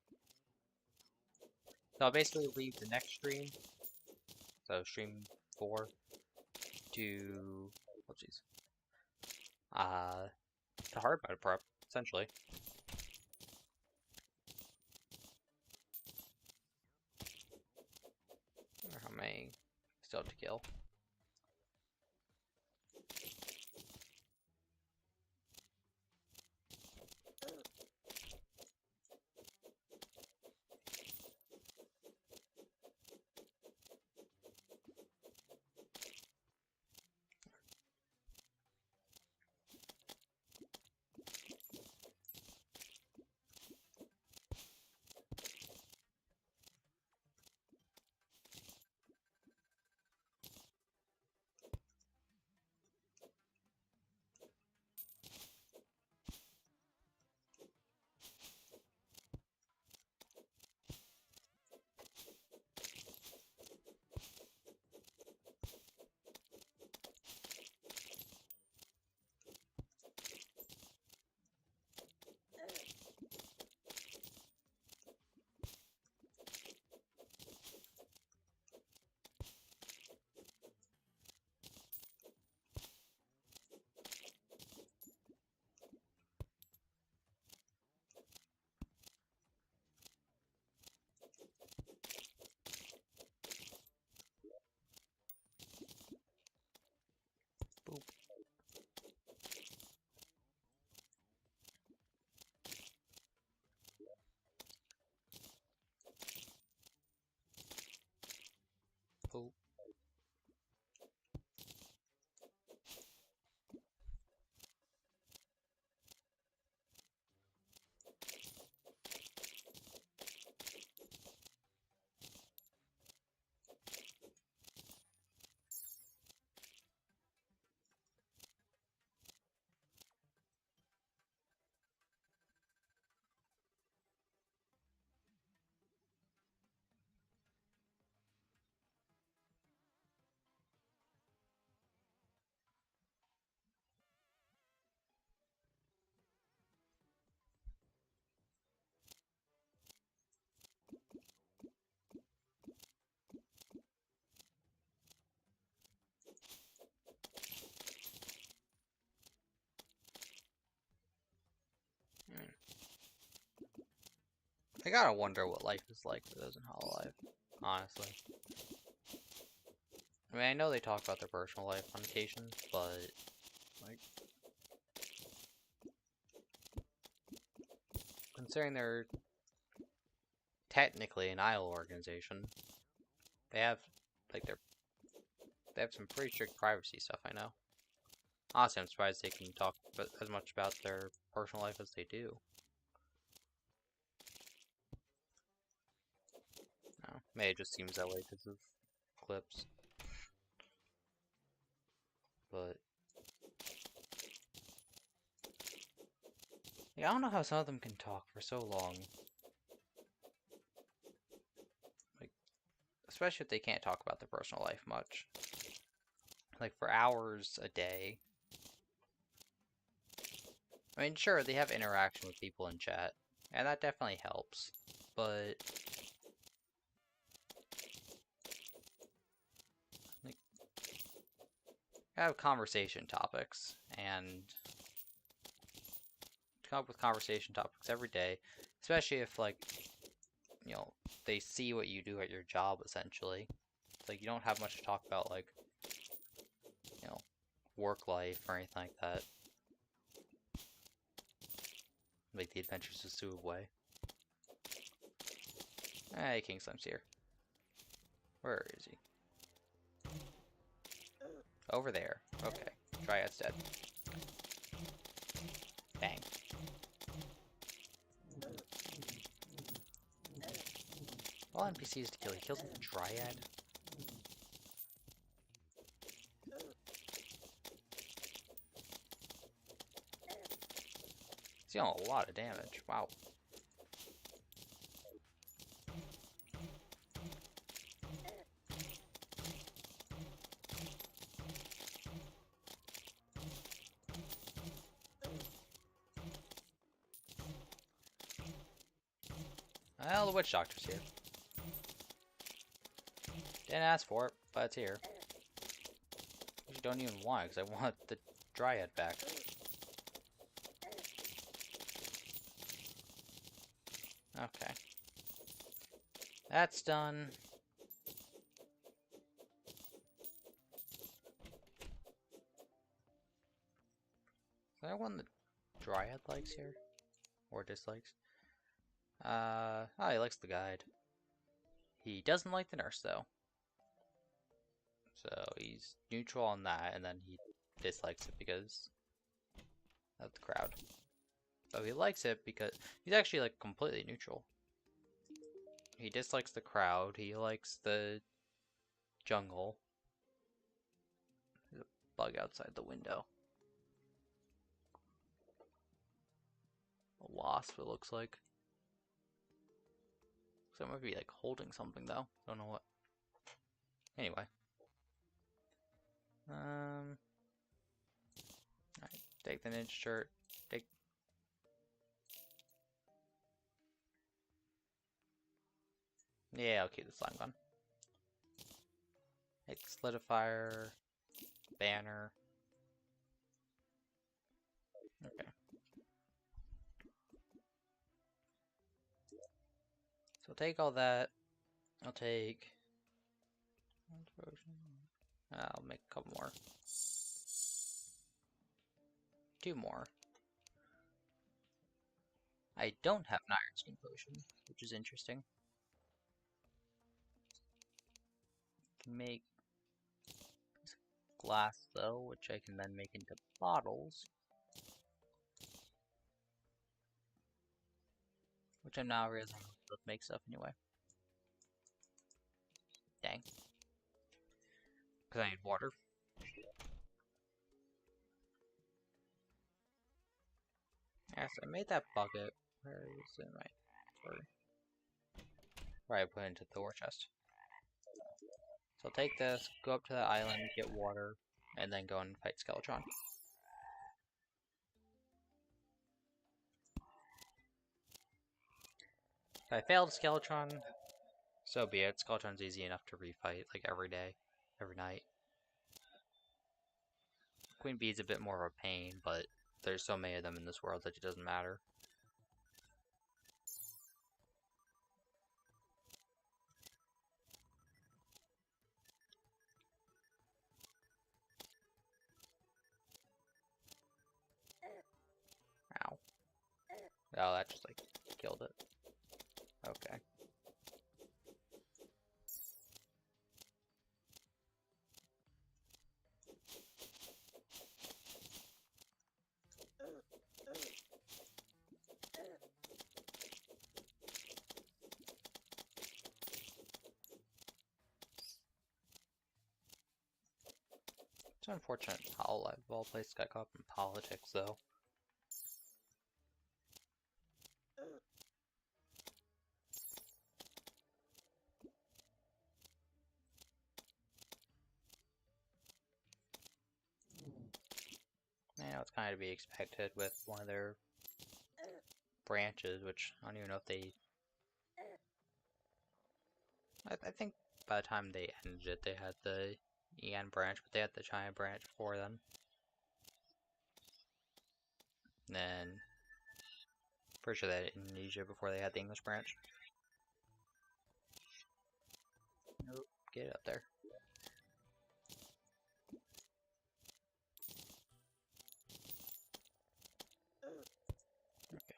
So I'll basically leave the next stream, so stream 4, to, oh jeez, to hard mode prep, essentially. How many still to kill? Boop. Boop. I gotta wonder what life is like for those in Hololive, honestly. I mean, I know they talk about their personal life on occasion, but, like, considering they're technically an idol organization, they have, like, they have some pretty strict privacy stuff, I know. Honestly, I'm surprised they can talk as much about their personal life as they do. No, maybe it just seems that way because of clips. But yeah, I don't know how some of them can talk for so long. Like, especially if they can't talk about their personal life much. Like for hours a day. I mean, sure, they have interaction with people in chat, and that definitely helps. But like, have conversation topics and come up with conversation topics every day, especially if like, you know, they see what you do at your job essentially. It's like you don't have much to talk about, like, you know, work life or anything like that. Like the Adventures of Suway. Hey, King Slim's here. Where is he? Over there. Okay. Dryad's dead. Bang. All NPCs to kill. He kills a Dryad. He's dealing a lot of damage. Wow. Well, the Witch Doctor's here. Didn't ask for it, but it's here. You don't even want it, because I want the Dryad back. Okay. That's done. Is there one the Dryad likes here? Or dislikes? Oh, he likes the guide. He doesn't like the nurse, though. So he's neutral on that, and then he dislikes it because of the crowd. So he likes it because he's actually like completely neutral. He dislikes the crowd, he likes the jungle. There's a bug outside the window. A wasp, it looks like. So it might be like holding something though. Don't know what. Anyway. Alright, take the ninja shirt. Take. Yeah, I'll keep the slime gun. Take solidifier, banner. Okay. So I'll take all that. I'll take. I'll make a couple more. 2 more. I don't have an Iron Skin potion, which is interesting. Can make glass though, which I can then make into bottles. Which I'm now realizing to make stuff anyway. Dang. Because I need water. Yes, I made that bucket. Where is it? Where I put it into the war chest. So I'll take this, go up to the island, get water, and then go and fight Skeletron. If I failed Skeletron, so be it. Skeletron's easy enough to refight, like every day, every night. Queen Bee's a bit more of a pain, but there's so many of them in this world that it doesn't matter. Ow. Oh, that just like killed it. Okay. It's unfortunate how life of all places got caught up in politics, though. I know it's kind of to be expected with one of their branches, which I don't even know if they... I think by the time they ended it, they had the EN branch, but they had the China branch before then. And then, pretty sure they had Indonesia before they had the English branch. Nope, get it up there. Okay.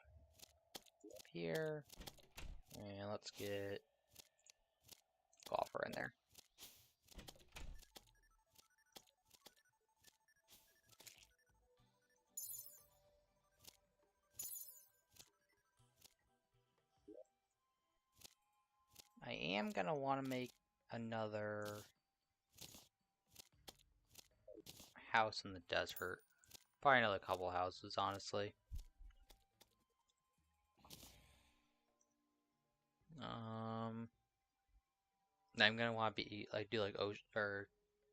Up here, and let's get Golfer in there. I am gonna want to make another house in the desert. Probably another couple houses, honestly. I'm gonna want to be like do like ocean or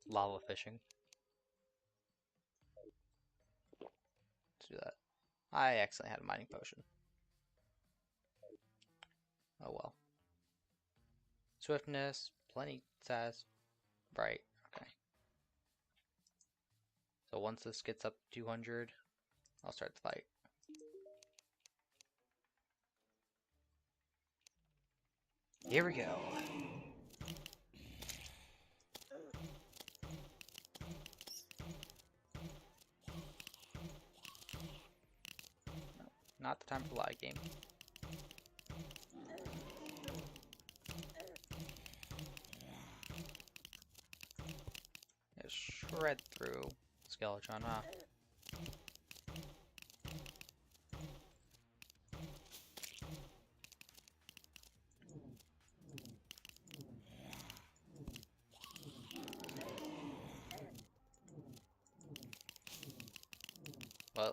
lava fishing. Let's do that. I accidentally had a mining potion. Oh well. Swiftness, plenty sass. Right, okay. So once this gets up to 200, I'll start the fight. Here we go. No, not the time for lag game. Just shred through Skeletron, huh? Whoa.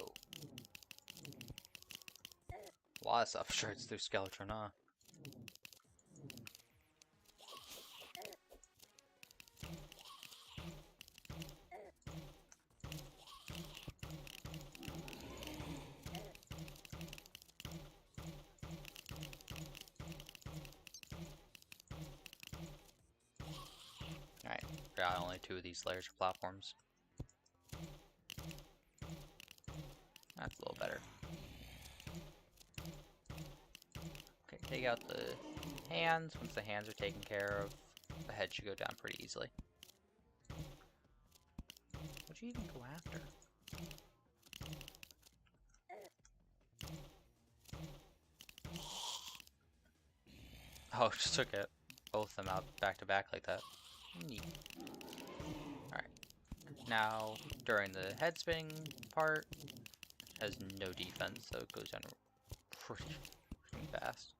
A lot of stuff shreds through Skeletron, huh? Alright, got only 2 of these layers of platforms. That's a little better. Okay, take out the hands. Once the hands are taken care of, the head should go down pretty easily. What'd you even go after? Oh, just took it. Both of them out back to back like that. Neat. Alright. Now, during the head spinning part, has no defense, so it goes down pretty fast.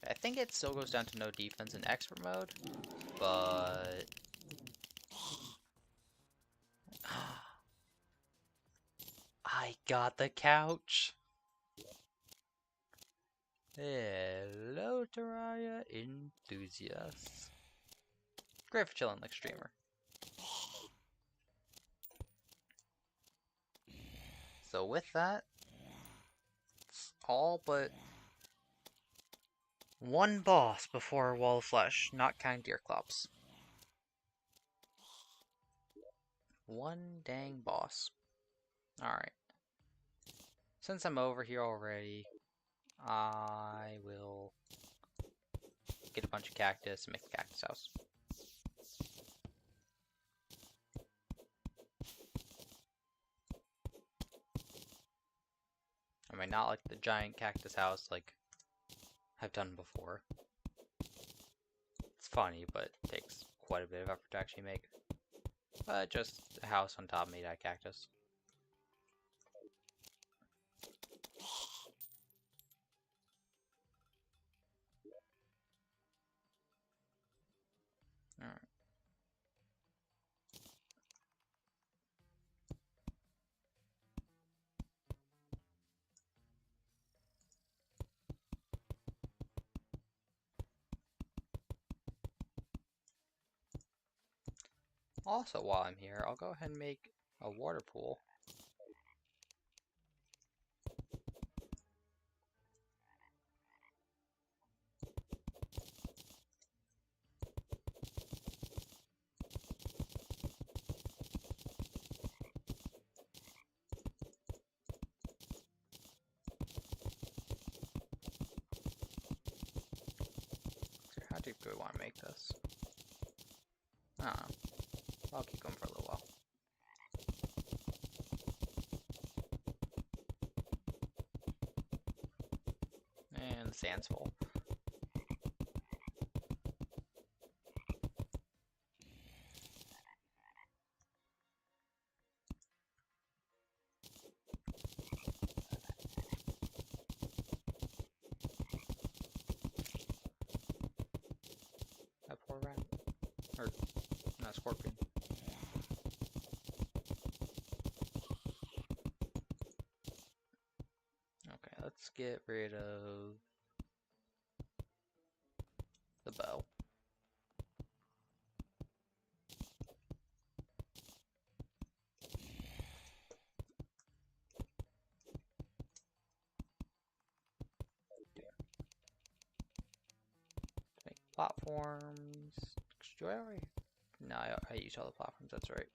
I think it still goes down to no defense in expert mode, but... I got the couch! Hello, Terraria enthusiasts. Great for chilling like streamer. So with that, it's all but one boss before Wall of Flesh, not counting Deerclops. One dang boss. Alright. Since I'm over here already, I will get a bunch of cactus and make a cactus house. I mean, not like the giant cactus house like I've done before. It's funny, but it takes quite a bit of effort to actually make. But just a house on top made out of cactus. Also, while I'm here, I'll go ahead and make a water pool. So how deep do we want to make this? I don't know. I'll keep going for a little while. And the sand's full. That poor rat. Or, not scorpion. Okay, let's get rid of the bow. Make platforms. Do I already? No, I used all the platforms, that's right.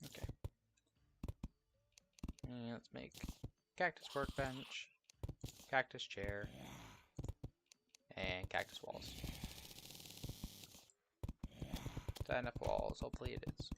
Okay. And let's make cactus workbench, cactus chair, and cactus walls. Is that enough walls? Hopefully it is.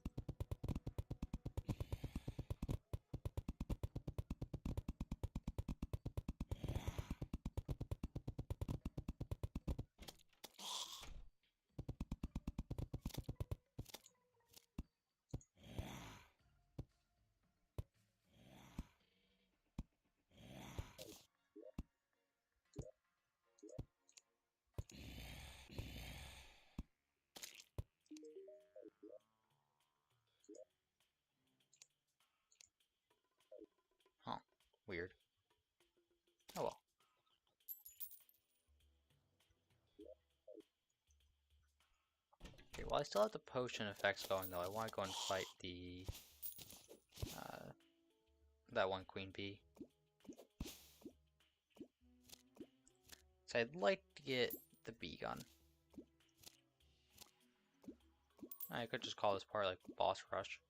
Huh. Weird. Oh well. Okay, well I still have the potion effects going though. I want to go and fight the that one queen bee. So I'd like to get the bee gun. I could just call this part like boss rush.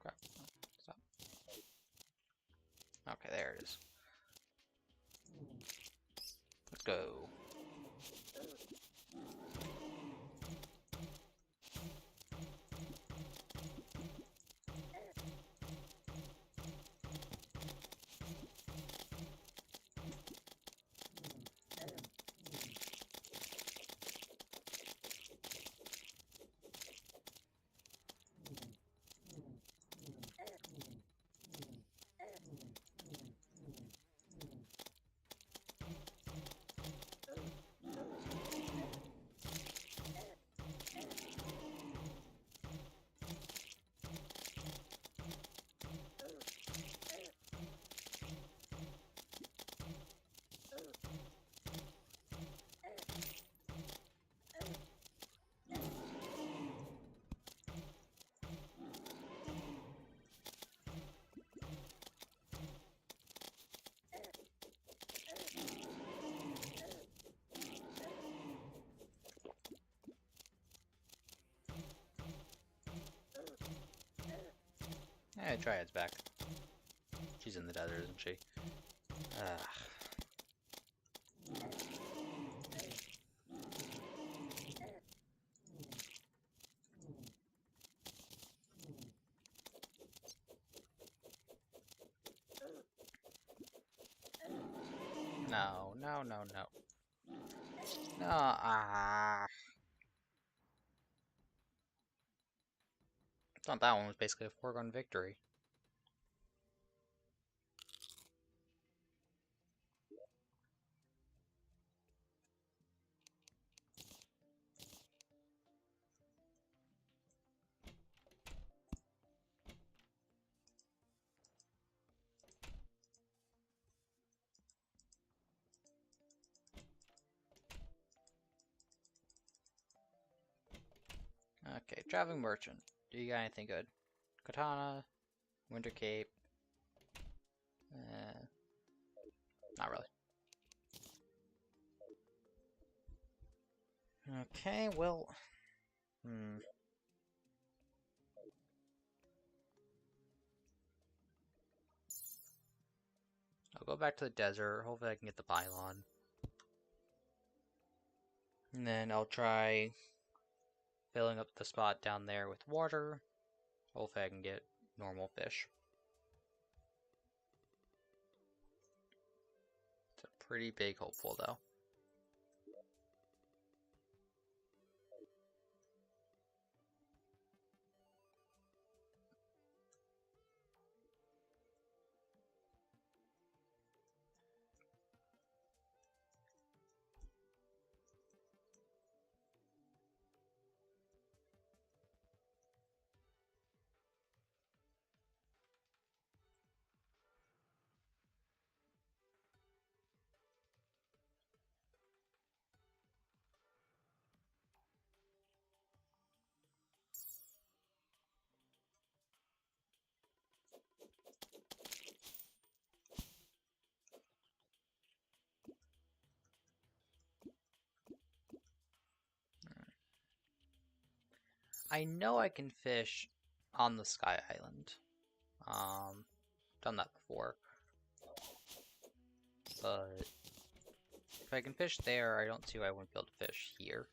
Crap. Oh, stop. Okay, there it is. Let's go. Yeah, Triad's back. She's in the desert, isn't she? No, no, no, no. No, ah. I thought that one was basically a foregone victory. Okay, traveling merchant. Do you got anything good? Katana, winter cape. Not really. Okay, well, I'll go back to the desert. Hopefully I can get the pylon. And then I'll try filling up the spot down there with water. Hopefully I can get normal fish. It's a pretty big hopeful though. I know I can fish on the Sky Island. Done that before. But if I can fish there, I don't see why I wouldn't be able to fish here.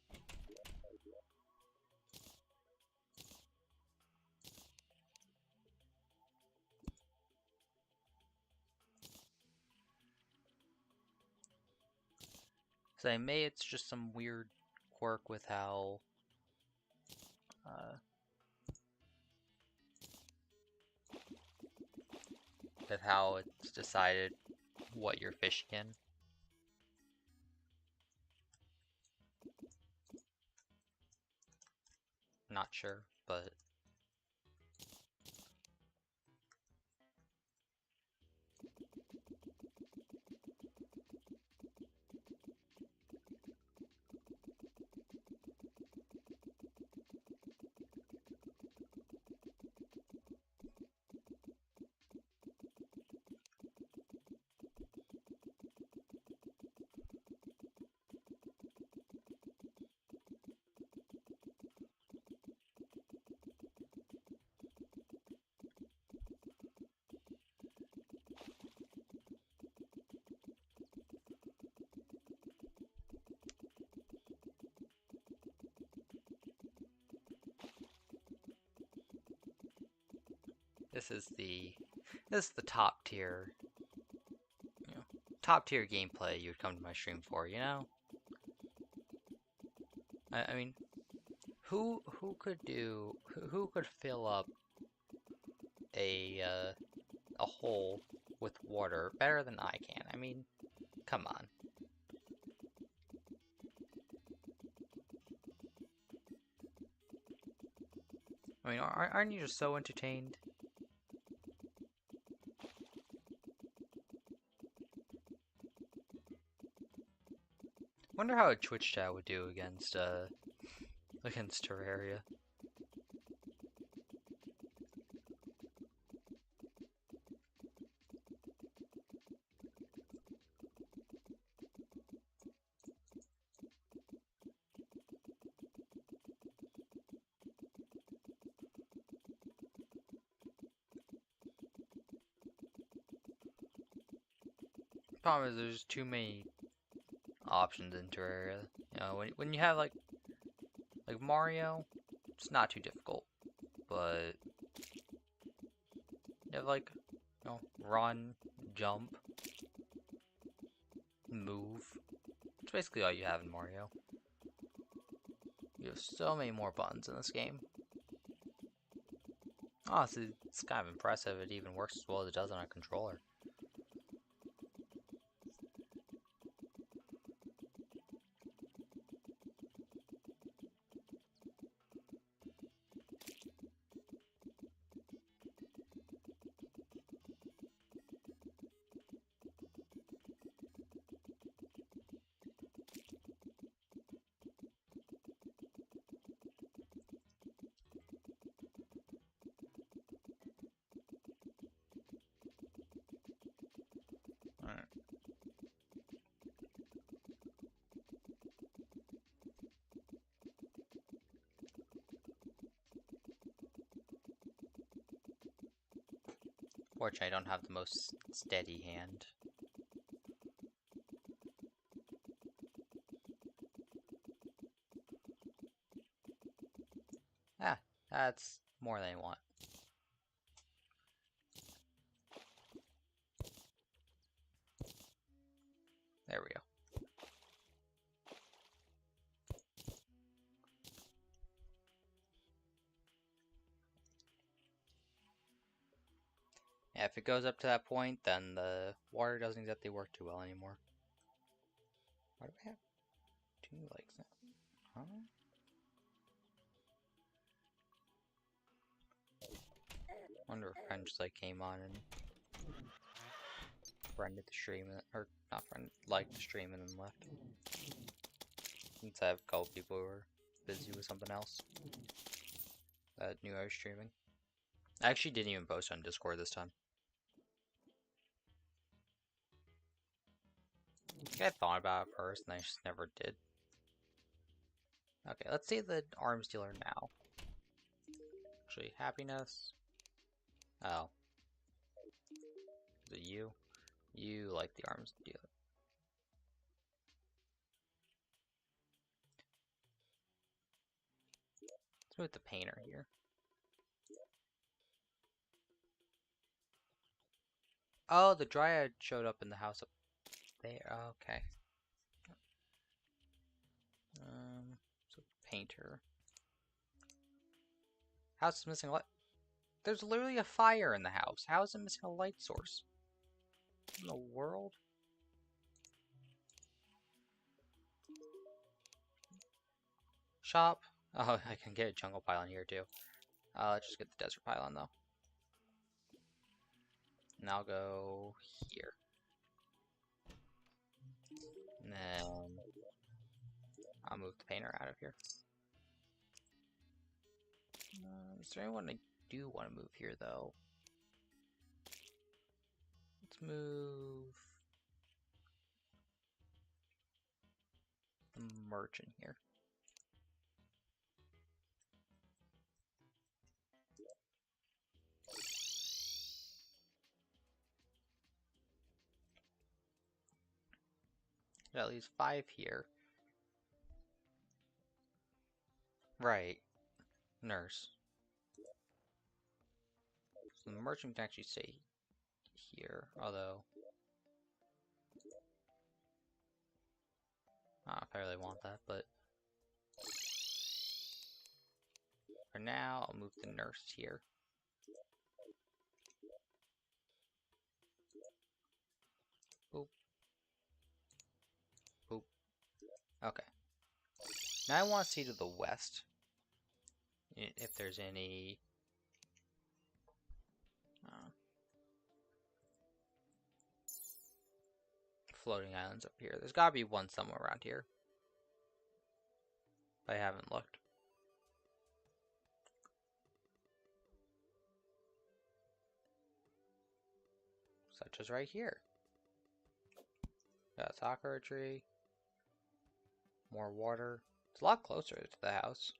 So it's just some weird quirk with how it's decided what you're fishing in. Not sure, but this is the top tier, top tier gameplay you would come to my stream for, you know? I mean, who could fill up a hole with water better than I can? I mean, come on. I mean, aren't you just so entertained? Wonder how a Twitch chat would do against Terraria. Problem is there's too many options in Terraria. You know, when you have like Mario, it's not too difficult, but you have like, run, jump, move. It's basically all you have in Mario. You have so many more buttons in this game. Honestly, it's kind of impressive. It even works as well as it does on a controller. Alright. Fortunately, I don't have the most steady hand. Ah, that's more than I want. There we go. Yeah, if it goes up to that point, then the water doesn't exactly work too well anymore. Why do I have 2 legs now? Huh? Wonder if friend just like came on and friended the stream, or not friend, liked the stream and then left. Since I have a couple people who are busy with something else that knew I was streaming. I actually didn't even post on Discord this time. I thought about it first and I just never did. Okay, let's see the arms dealer now. Actually, happiness. Oh. Is it you? You like the arms dealer. Let's move the painter here. Oh, the dryad showed up in the house up there. Okay. So painter. House is missing a light. There's literally a fire in the house. How is it missing a light source? What in the world? Shop. Oh, I can get a jungle pylon here too. Let's just get the desert pylon though. And I'll go here. And then I'll move the painter out of here. Is there anyone I do want to move here though? Let's move the merchant here. That leaves 5 here. Right. Nurse. So the merchant can actually stay here, although I don't know if I really want that, but for now I'll move the nurse here. Boop. Boop. Okay. Now I want to see to the west if there's any floating islands up here. There's gotta be one somewhere around here. I haven't looked. Such as right here. Got a sakura tree. More water. It's a lot closer to the house.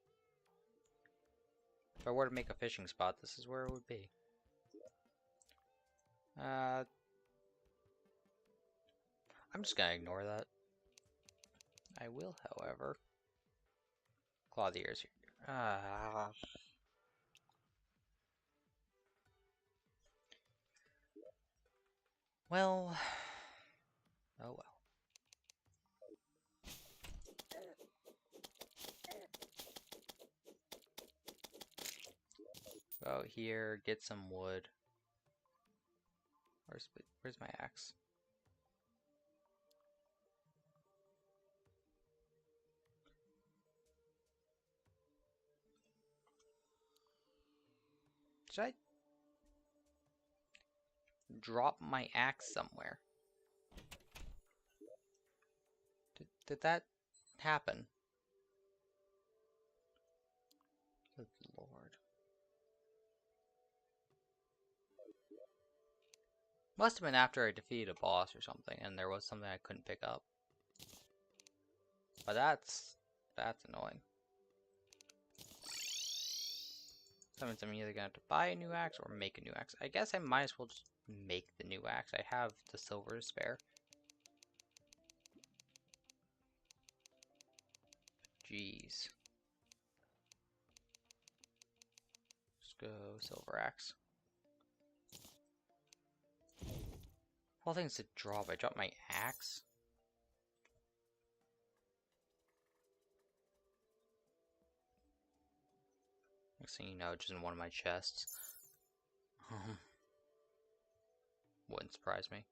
If I were to make a fishing spot, this is where it would be. I'm just gonna ignore that. I will, however, claw the ears here. Well, oh well. Go out here, get some wood. Where's my axe? Should I drop my axe somewhere? Did that happen? Good lord. Must have been after I defeated a boss or something, and there was something I couldn't pick up. But that's annoying. That means I'm either gonna have to buy a new axe or make a new axe. I guess I might as well just make the new axe. I have the silver to spare. Jeez. Let's go silver axe. All things to drop. I dropped my axe. Next thing you know, just in one of my chests. Wouldn't surprise me.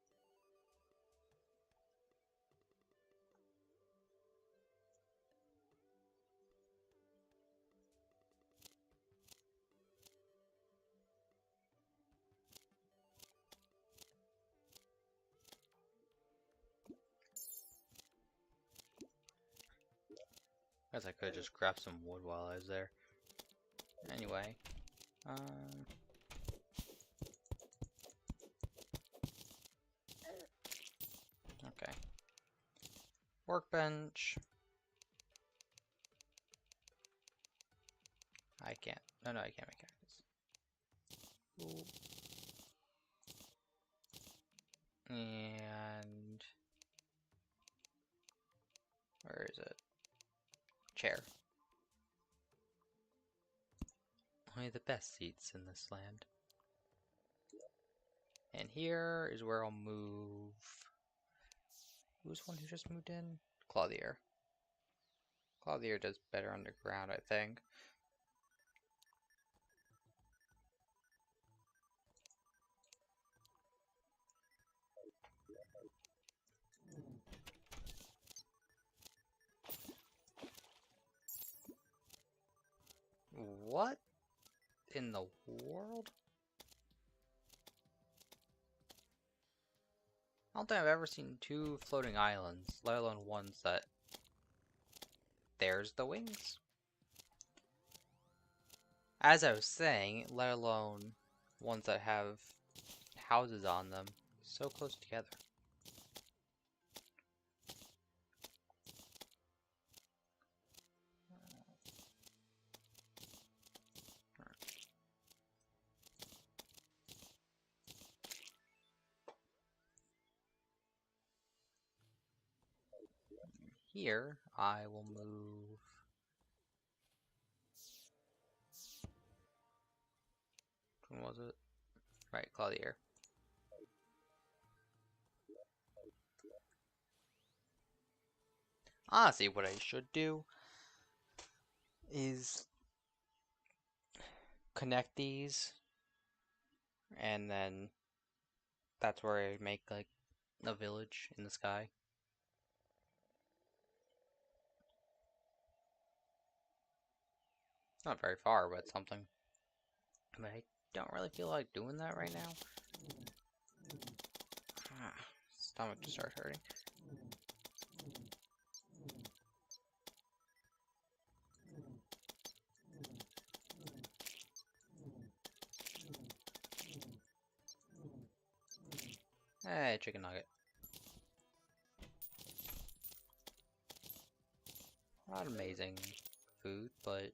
Guess I could just grab some wood while I was there. Anyway, okay. Workbench. I can't. No, I can't make cactus. And where is it? Chair. Only the best seats in this land. And here is where I'll move. Who's one who just moved in? Claudier. Claudier does better underground, I think. What in the world? I don't think I've ever seen two floating islands, let alone ones that... There's the wings. As I was saying, let alone ones that have houses on them so close together. Here, I will move... When was it? Right, Claudier. Honestly, what I should do is connect these, and then that's where I make like a village in the sky. Not very far, but something. But I don't really feel like doing that right now. Stomach just started hurting. Hey, chicken nugget. Not amazing food, but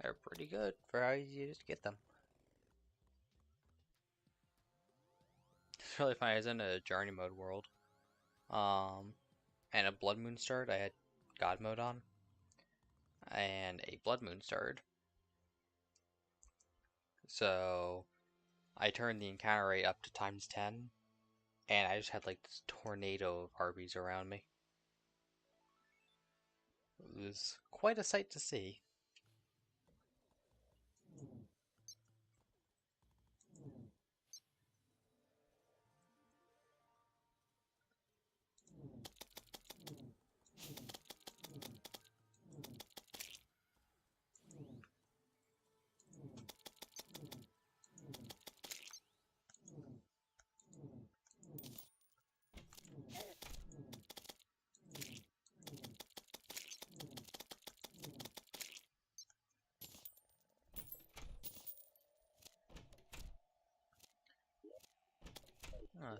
they're pretty good for how easy it is to get them. It's really funny. I was in a journey mode world, and a blood moon started. I had God mode on, and a blood moon started. So I turned the encounter rate up to ×10, and I just had like this tornado of harpies around me. It was quite a sight to see.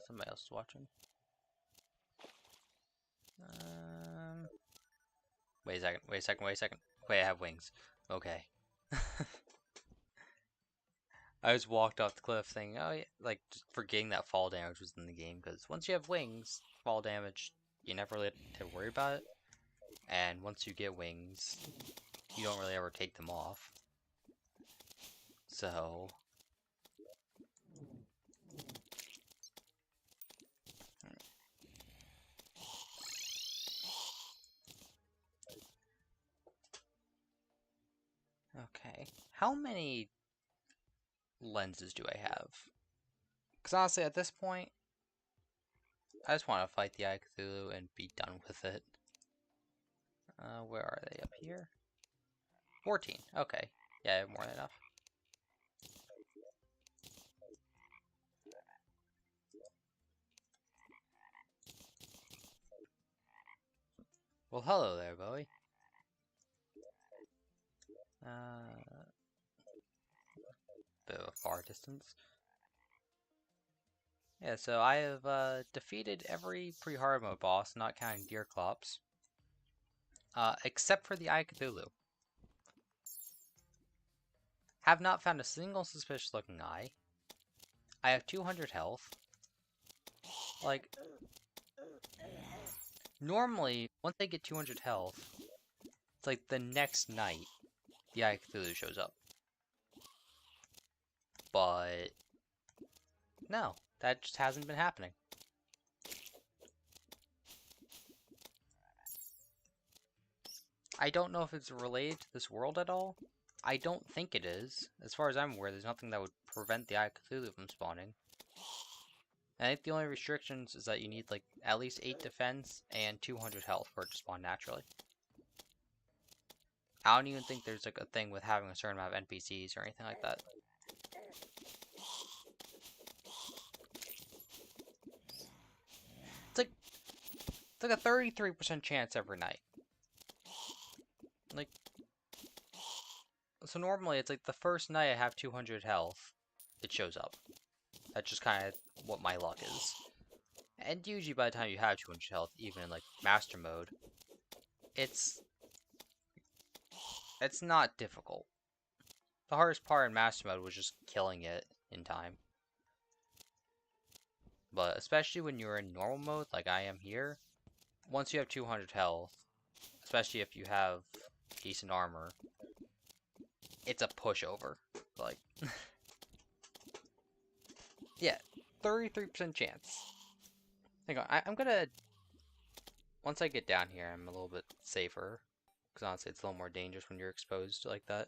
Somebody else is watching. Wait a second, wait a second, wait a second. Wait, I have wings. Okay. I just walked off the cliff thinking, oh yeah, like just forgetting that fall damage was in the game, because once you have wings, fall damage, you never really have to worry about it. And once you get wings, you don't really ever take them off. So... Okay. How many lenses do I have? Because honestly, at this point, I just want to fight the Eye of Cthulhu and be done with it. Where are they? Up here? 14. Okay. Yeah, I have more than enough. Well, hello there, Bowie. Bit of a far distance. Yeah, so I have defeated every pre-hard mode boss, not counting Deerclops. Except for the Eye of Cthulhu. Have not found a single suspicious looking eye. I have 200 health. Like, normally, once I get 200 health, it's like the next night, the Eye of Cthulhu shows up. But, no, that just hasn't been happening. I don't know if it's related to this world at all. I don't think it is. As far as I'm aware, there's nothing that would prevent the Eye of Cthulhu from spawning. I think the only restrictions is that you need like at least 8 defense and 200 health for it to spawn naturally. I don't even think there's like a thing with having a certain amount of NPCs or anything like that. It's like a 33% chance every night. Like, so normally it's like the first night I have 200 health, it shows up. That's just kind of what my luck is. And usually by the time you have 200 health, even in like master mode, it's not difficult. The hardest part in master mode was just killing it in time. But especially when you're in normal mode, like I am here, once you have 200 health, especially if you have decent armor, it's a pushover. Like, yeah, 33% chance. Hang on, I'm gonna, once I get down here, I'm a little bit safer. Because honestly, it's a little more dangerous when you're exposed like that.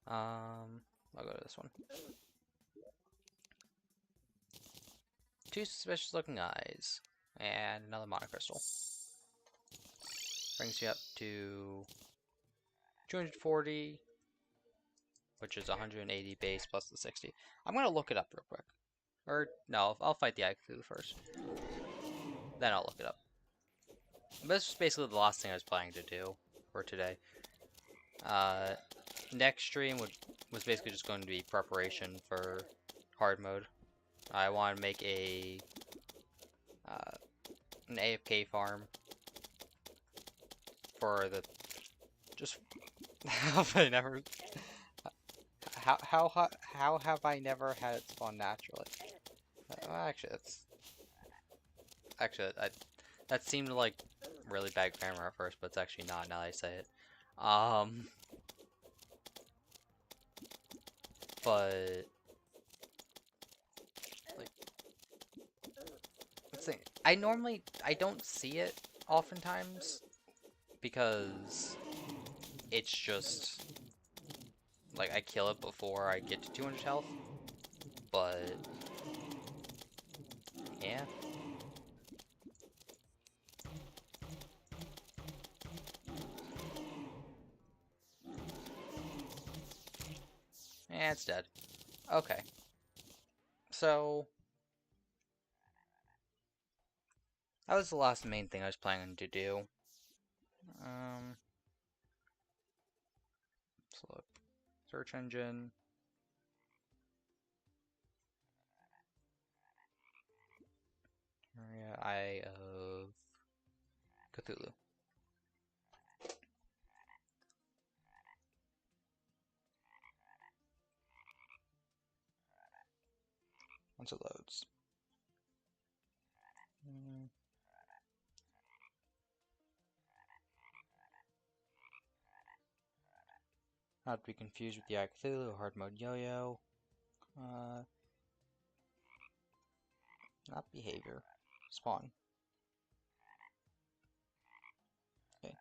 I'll go to this one. 2 suspicious looking eyes. And another monocrystal. Brings you up to 240, which is 180 base plus the 60. I'm going to look it up real quick. Or, no, I'll fight the Eye of Cthulhu first. Then I'll look it up. But this was basically the last thing I was planning to do for today. Next stream was basically just going to be preparation for hard mode. I want to make an AFK farm for the just how have I never how have I never had it spawn naturally? Actually, that seemed like really bad grammar at first, but it's actually not now that I say it. But like, let's think. I don't see it oftentimes because it's just like I kill it before I get to 200 health. But yeah. Yeah, it's dead. Okay. So that was the last main thing I was planning to do. Let's look. Search engine. Eye of Cthulhu. Once it loads. Not to be confused with the Eye of Cthulhu, hard mode yo-yo. Not behavior. Spawn. Okay.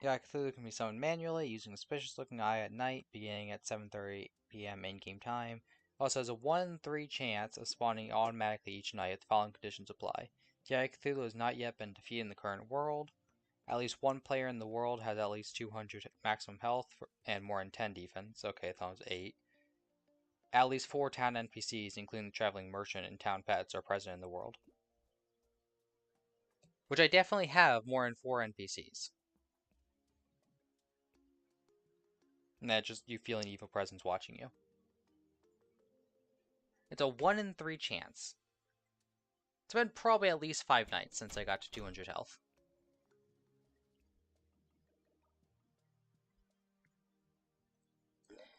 The Eye of Cthulhu can be summoned manually using a suspicious looking eye at night, beginning at 7:30 p.m. in-game time. Also has a 1 in 3 chance of spawning automatically each night if the following conditions apply. The Eye of Cthulhu has not yet been defeated in the current world. At least one player in the world has at least 200 maximum health and more than 10 defense. Okay, that was 8. At least 4 town NPCs, including the traveling merchant and town pets, are present in the world. Which I definitely have more than 4 NPCs. And that's just you feel an evil presence watching you. It's a 1 in 3 chance. It's been probably at least 5 nights since I got to 200 health.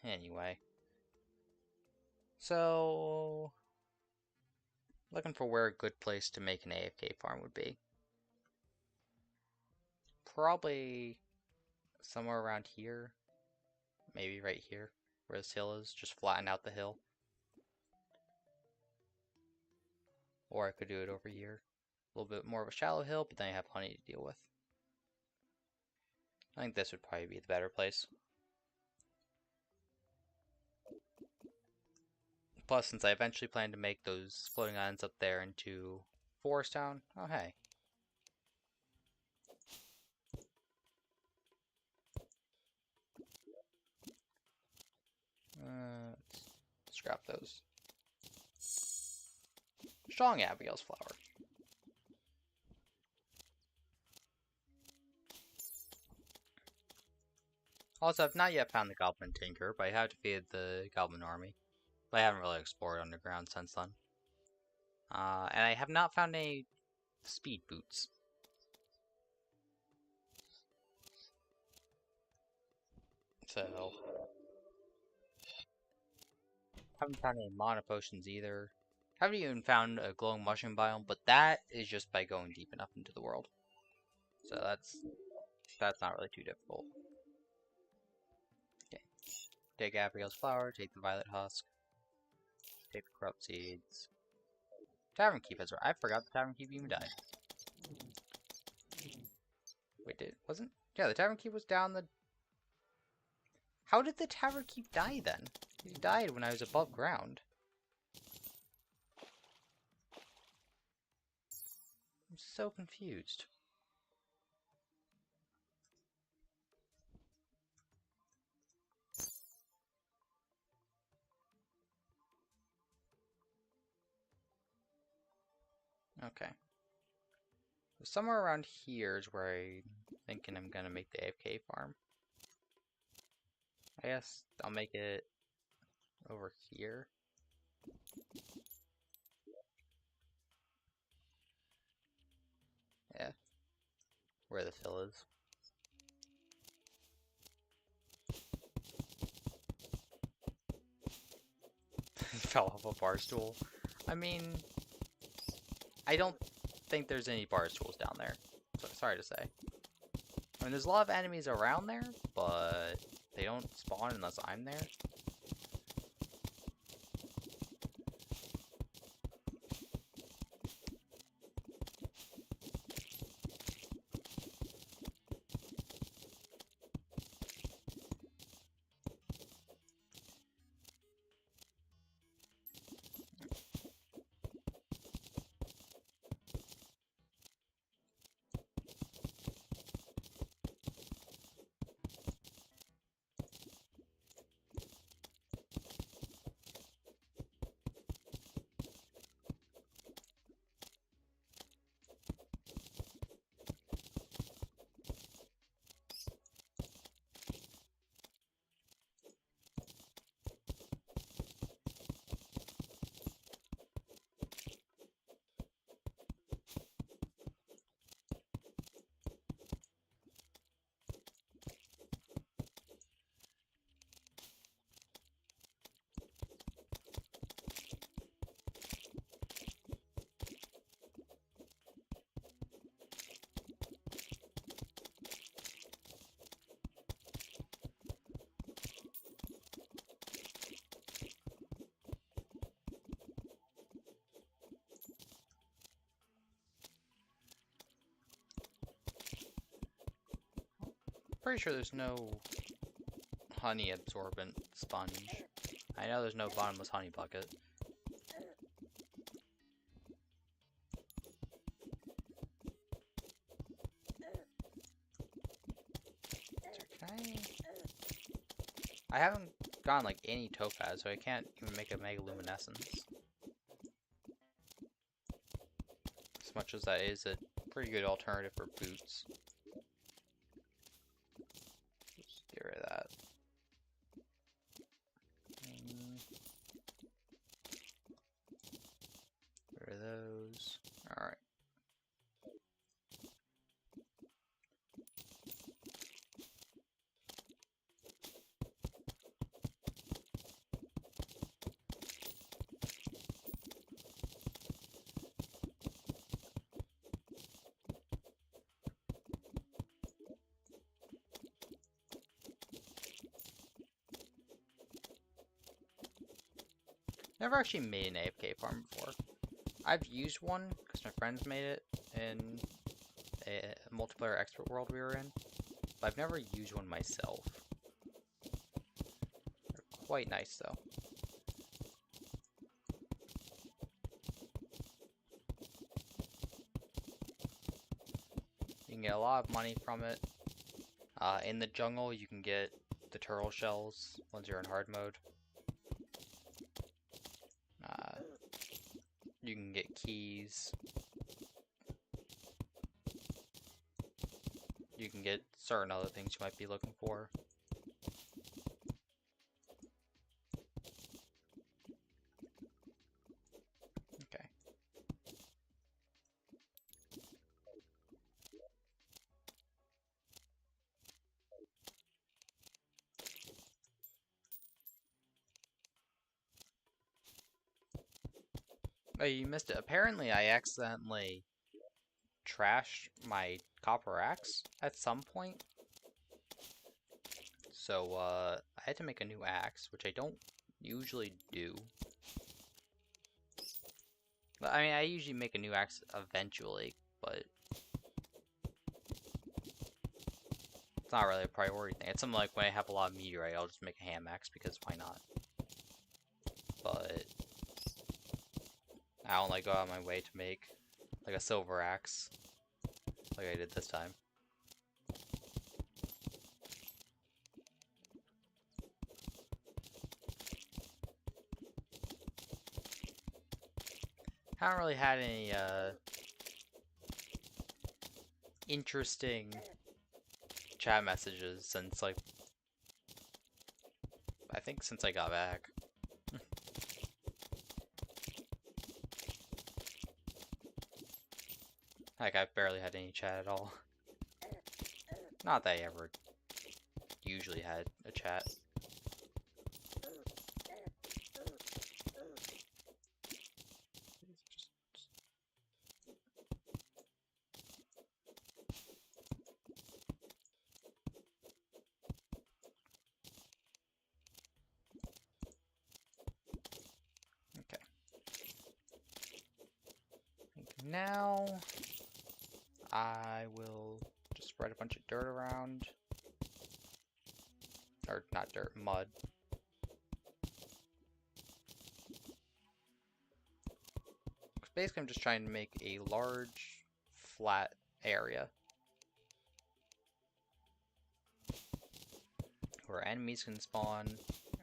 Anyway. So, looking for where a good place to make an AFK farm would be. Probably somewhere around here. Maybe right here, where this hill is. Just flatten out the hill. Or I could do it over here. A little bit more of a shallow hill, but then I have honey to deal with. I think this would probably be the better place. Plus, since I eventually plan to make those floating islands up there into Forest Town. Oh, hey. Let's scrap those. Strong Abigail's flower. Also, I've not yet found the Goblin Tinker, but I have defeated the Goblin Army. But I haven't really explored underground since then. And I have not found any speed boots. So, haven't found any mana potions either. Haven't even found a glowing mushroom biome, but that is just by going deep enough into the world. So that's not really too difficult. Okay. Take Abigail's flower, take the violet husk, take the corrupt seeds. Tavern Keep has I forgot the Tavern Keep even died. Wait, wasn't? Yeah, the Tavern Keep was down the... How did the Tavern Keep die then? He died when I was above ground. I'm so confused. Okay. So somewhere around here is where I'm thinking I'm gonna make the AFK farm. I guess I'll make it over here. Yeah. Where the hill is. Fell off a bar stool. I mean, I don't think there's any bar stools down there. So, sorry to say. I mean, there's a lot of enemies around there, but they don't spawn unless I'm there. pretty sure there's no honey absorbent sponge. I know there's no bottomless honey bucket. I haven't gotten like any topaz, so I can't even make a mega luminescence. As much as that is a pretty good alternative for boots. Just get rid of that. Get rid of those. Alright. Never actually made an AFK farm before. I've used one because my friends made it in a multiplayer expert world we were in, but I've never used one myself. They're quite nice though. You can get a lot of money from it. In the jungle you can get the turtle shells once you're in hard mode. You can get keys. You can get certain other things you might be looking for. Okay. Oh, you missed it. Apparently, I accidentally trashed my copper axe at some point. So, I had to make a new axe, which I don't usually do. But, I mean, I usually make a new axe eventually, but it's not really a priority thing. It's something like when I have a lot of meteorite, I'll just make a ham axe because why not? But I don't like go out of my way to make like a silver axe like I did this time. Haven't really had any interesting chat messages since like I think since I got back. Like, I've barely had any chat at all. Not that I ever usually had a chat. Okay. Now I will just spread a bunch of dirt around. Or not dirt, mud. Basically, I'm just trying to make a large, flat area where enemies can spawn,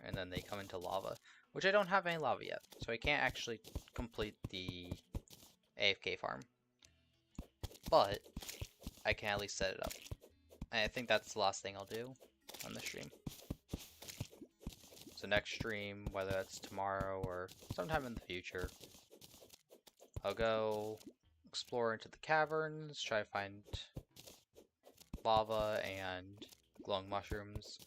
and then they come into lava, which I don't have any lava yet, so I can't actually complete the AFK farm. But I can at least set it up. And I think that's the last thing I'll do on the stream. So next stream, whether that's tomorrow or sometime in the future, I'll go explore into the caverns, try to find lava and glowing mushrooms.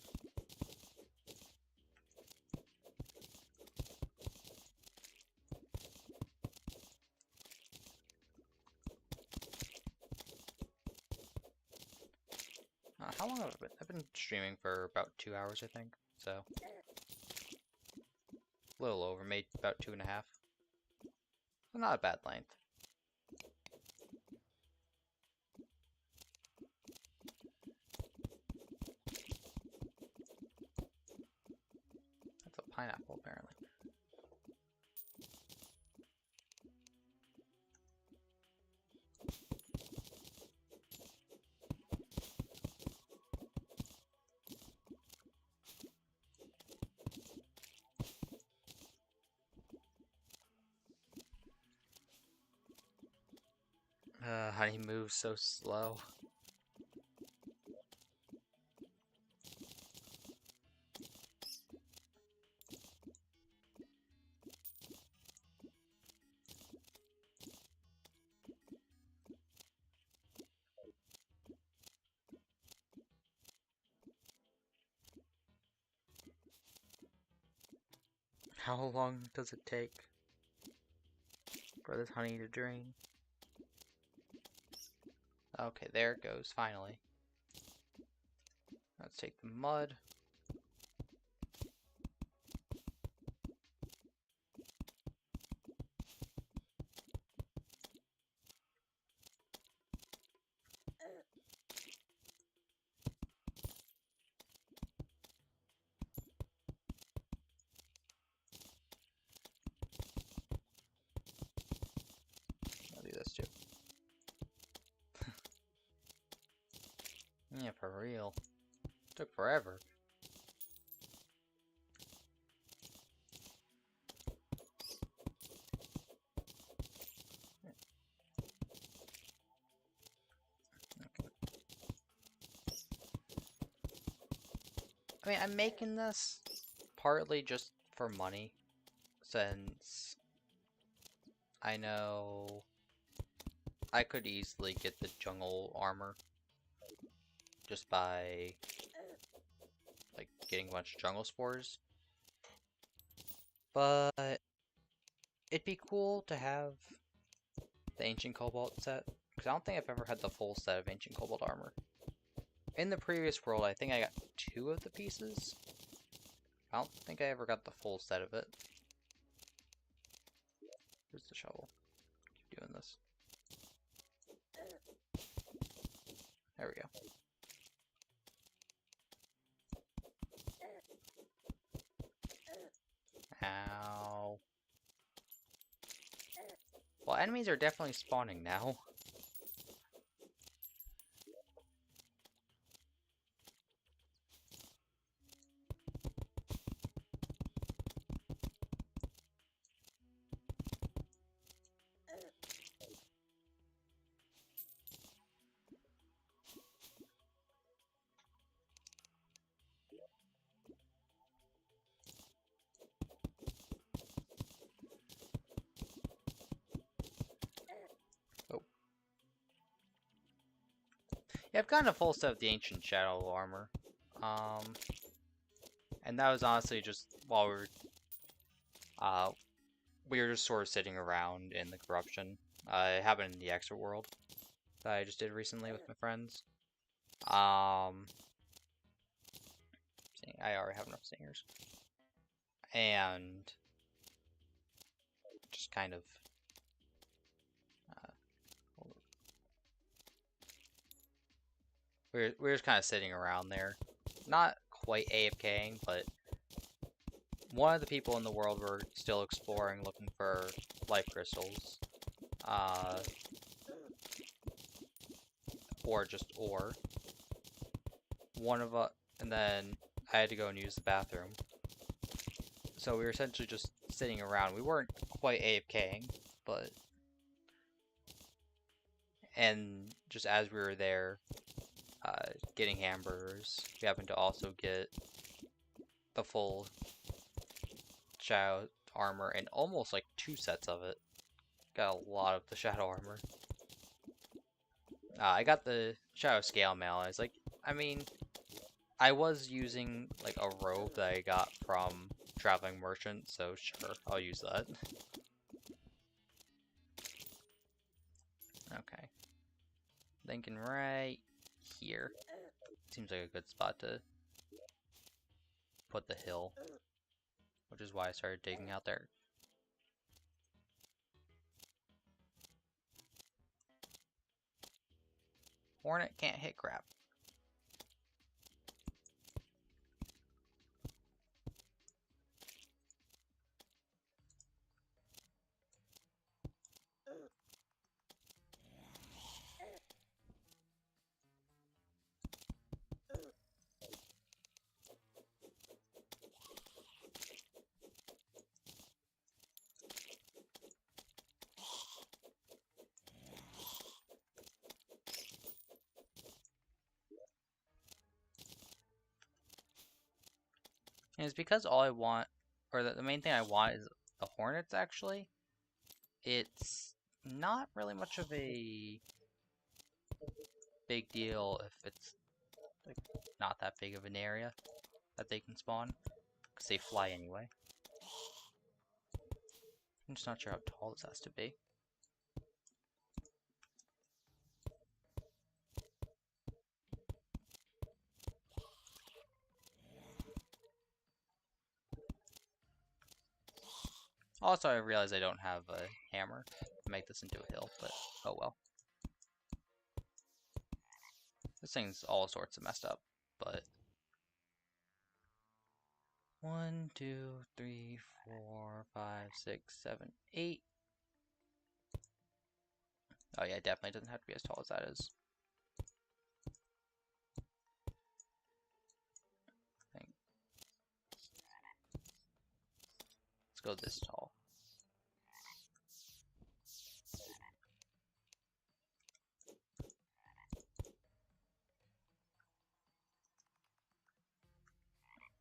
How long have I been? I've been streaming for about 2 hours, I think. So, a little over, maybe about 2.5. So not a bad length. pineapple, apparently. Honey moves so slow. How long does it take for this honey to drain? Okay, there it goes, finally. Let's take the mud. I'll do this too. Yeah, for real. Took forever. I mean, I'm making this partly just for money, since I know I could easily get the jungle armor just by like getting a bunch of jungle spores. But it'd be cool to have the ancient cobalt set, because I don't think I've ever had the full set of ancient cobalt armor. In the previous world, I think I got 2 of the pieces. I don't think I ever got the full set of it. Where's the shovel? Keep doing this. There we go. Ow. Well, enemies are definitely spawning now. Yeah, I've gotten a full set of the ancient shadow armor. And that was honestly just while we were just sort of sitting around in the corruption. It happened in the extra world that I just did recently with my friends. I already have enough singers. And just kind of we're just kind of sitting around there. Not quite AFKing, but one of the people in the world were still exploring, looking for life crystals. Or just ore. One of us, and then I had to go and use the bathroom. So we were essentially just sitting around. We weren't quite AFKing, but... And just as we were there, getting hamburgers, we happened to also get the full shadow armor and almost like 2 sets of it. Got a lot of the shadow armor. I got the shadow scale mail. I was like, I mean, I was using like a robe that I got from Traveling Merchant, so sure, I'll use that. Okay. Thinking right here. Seems like a good spot to put the hill, which is why I started digging out there. Hornet can't hit crap. And it's because all I want, or the main thing I want is the hornets, actually. It's not really much of a big deal if it's like not that big of an area that they can spawn, because they fly anyway. I'm just not sure how tall this has to be. Also, I realize I don't have a hammer to make this into a hill, but oh well. This thing's all sorts of messed up, but 1, 2, 3, 4, 5, 6, 7, 8. Oh yeah, it definitely doesn't have to be as tall as that is. I think. Let's go this tall.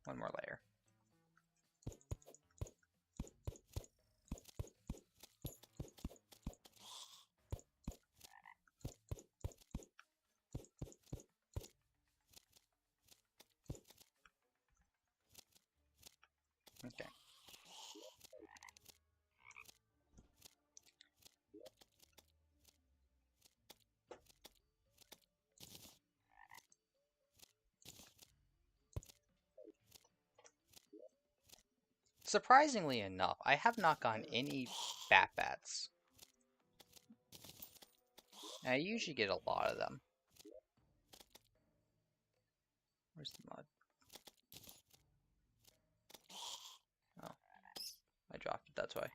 One more layer. Okay. Surprisingly enough, I have not gotten any bats. And I usually get a lot of them. Where's the mud? Oh, I dropped it, that's why.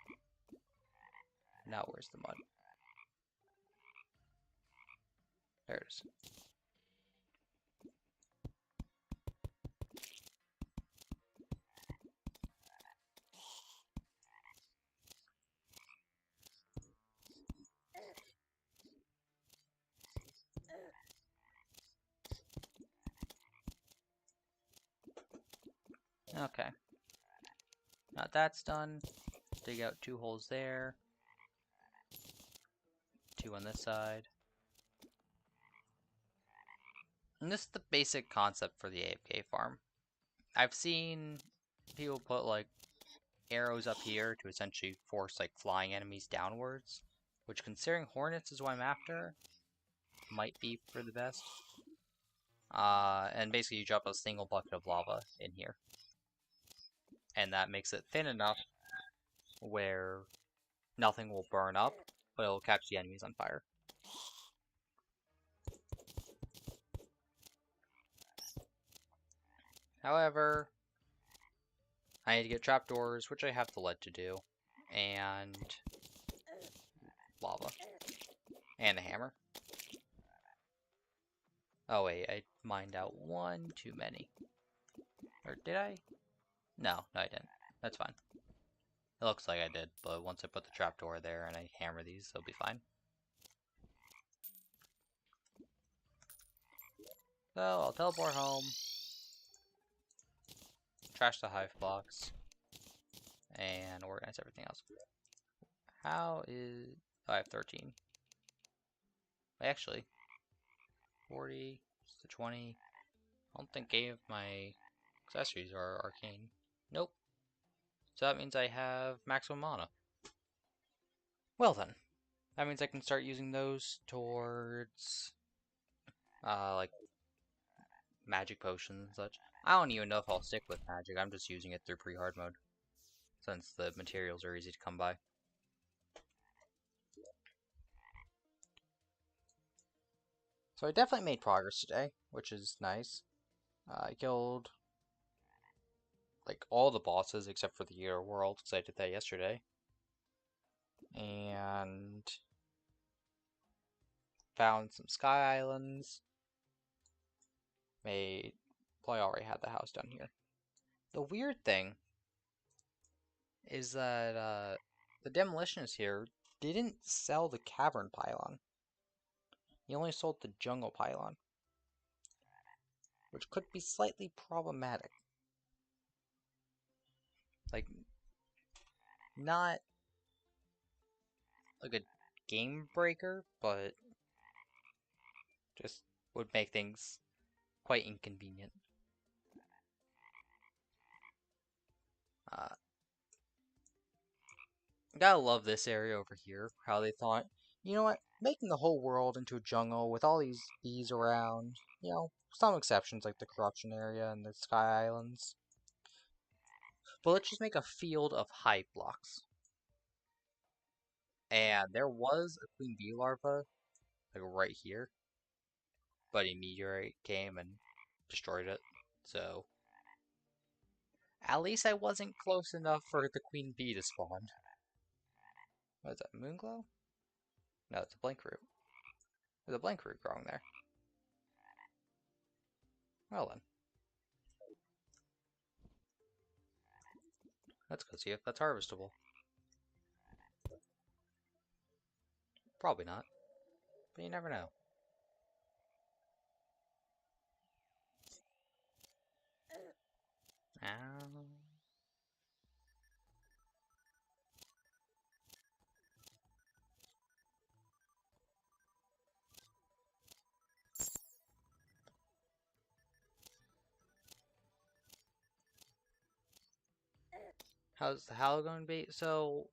Now where's the mud? There it is. Okay. Now that's done. Dig out 2 holes there. 2 on this side. And this is the basic concept for the AFK farm. I've seen people put like arrows up here to essentially force like flying enemies downwards, which considering hornets is what I'm after, might be for the best. And basically you drop a single bucket of lava in here. And that makes it thin enough where nothing will burn up, but it'll catch the enemies on fire. However, I need to get trapdoors, which I have the lead to do, and lava, and a hammer. Oh wait, I mined out 1 too many. Or did I? No, I didn't. That's fine. It looks like I did, but once I put the trapdoor there and I hammer these, they'll be fine. So, I'll teleport home, trash the hive blocks, and organize everything else. How is... Oh, I have 13. Actually, 40 to 20. I don't think any of my accessories are arcane. Nope. So that means I have maximum mana. Well then, that means I can start using those towards, like, magic potions and such. I don't even know if I'll stick with magic, I'm just using it through pre-hard mode, since the materials are easy to come by. So I definitely made progress today, which is nice. I killed, like, all the bosses except for the Year World, because I did that yesterday. And found some sky islands. Well, I already had the house down here. The weird thing is that the demolitionist here didn't sell the cavern pylon. He only sold the jungle pylon, which could be slightly problematic. Like, not like a game breaker, but just would make things quite inconvenient. Uh, Gotta love this area over here. How they thought, you know what, making the whole world into a jungle with all these bees around. Some exceptions like the corruption area and the Sky Islands. But let's just make a field of hive blocks. And there was a queen bee larva, like right here, but a meteorite came and destroyed it. So at least I wasn't close enough for the queen bee to spawn. What is that, moonglow? No, it's a blank root. There's a blank root growing there. Well then, let's go see if that's harvestable. Probably not, but you never know. Ow. How's the Hallow going to be? So,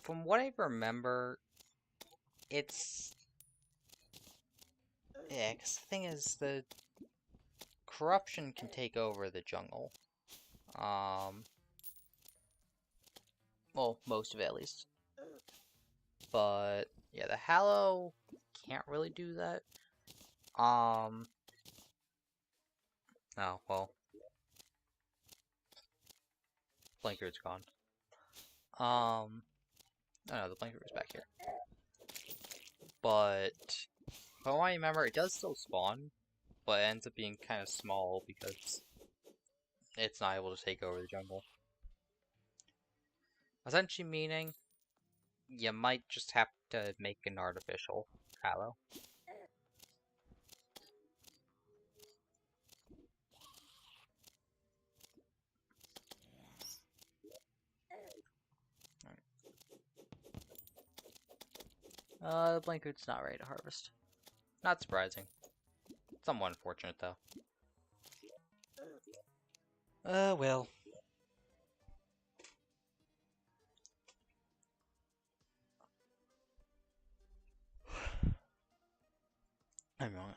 from what I remember, it's... Yeah, because the thing is, the corruption can take over the jungle. Well, most of it at least. But, yeah, the Hallow can't really do that. Oh, well. Blanker's gone. Oh no, the blanket is back here. But from what I remember, it does still spawn, but it ends up being kind of small because it's not able to take over the jungle. Essentially meaning you might just have to make an artificial Hallow. The Blankoot's not ready to harvest. Not surprising. Somewhat unfortunate though. Well.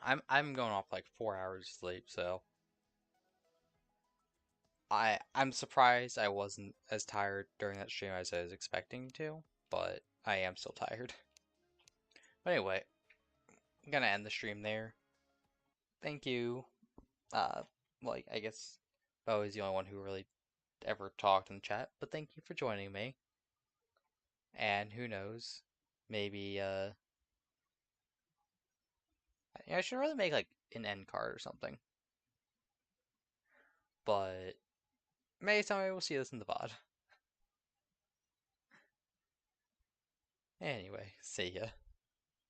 I'm going off like 4 hours of sleep, so I'm surprised I wasn't as tired during that stream as I was expecting to, but I am still tired. But anyway, I'm gonna end the stream there. Thank you. Like I guess Bo is the only one who really ever talked in the chat, but thank you for joining me. And who knows, maybe I should really make like an end card or something. But maybe somebody will see this in the VOD. Anyway, see ya.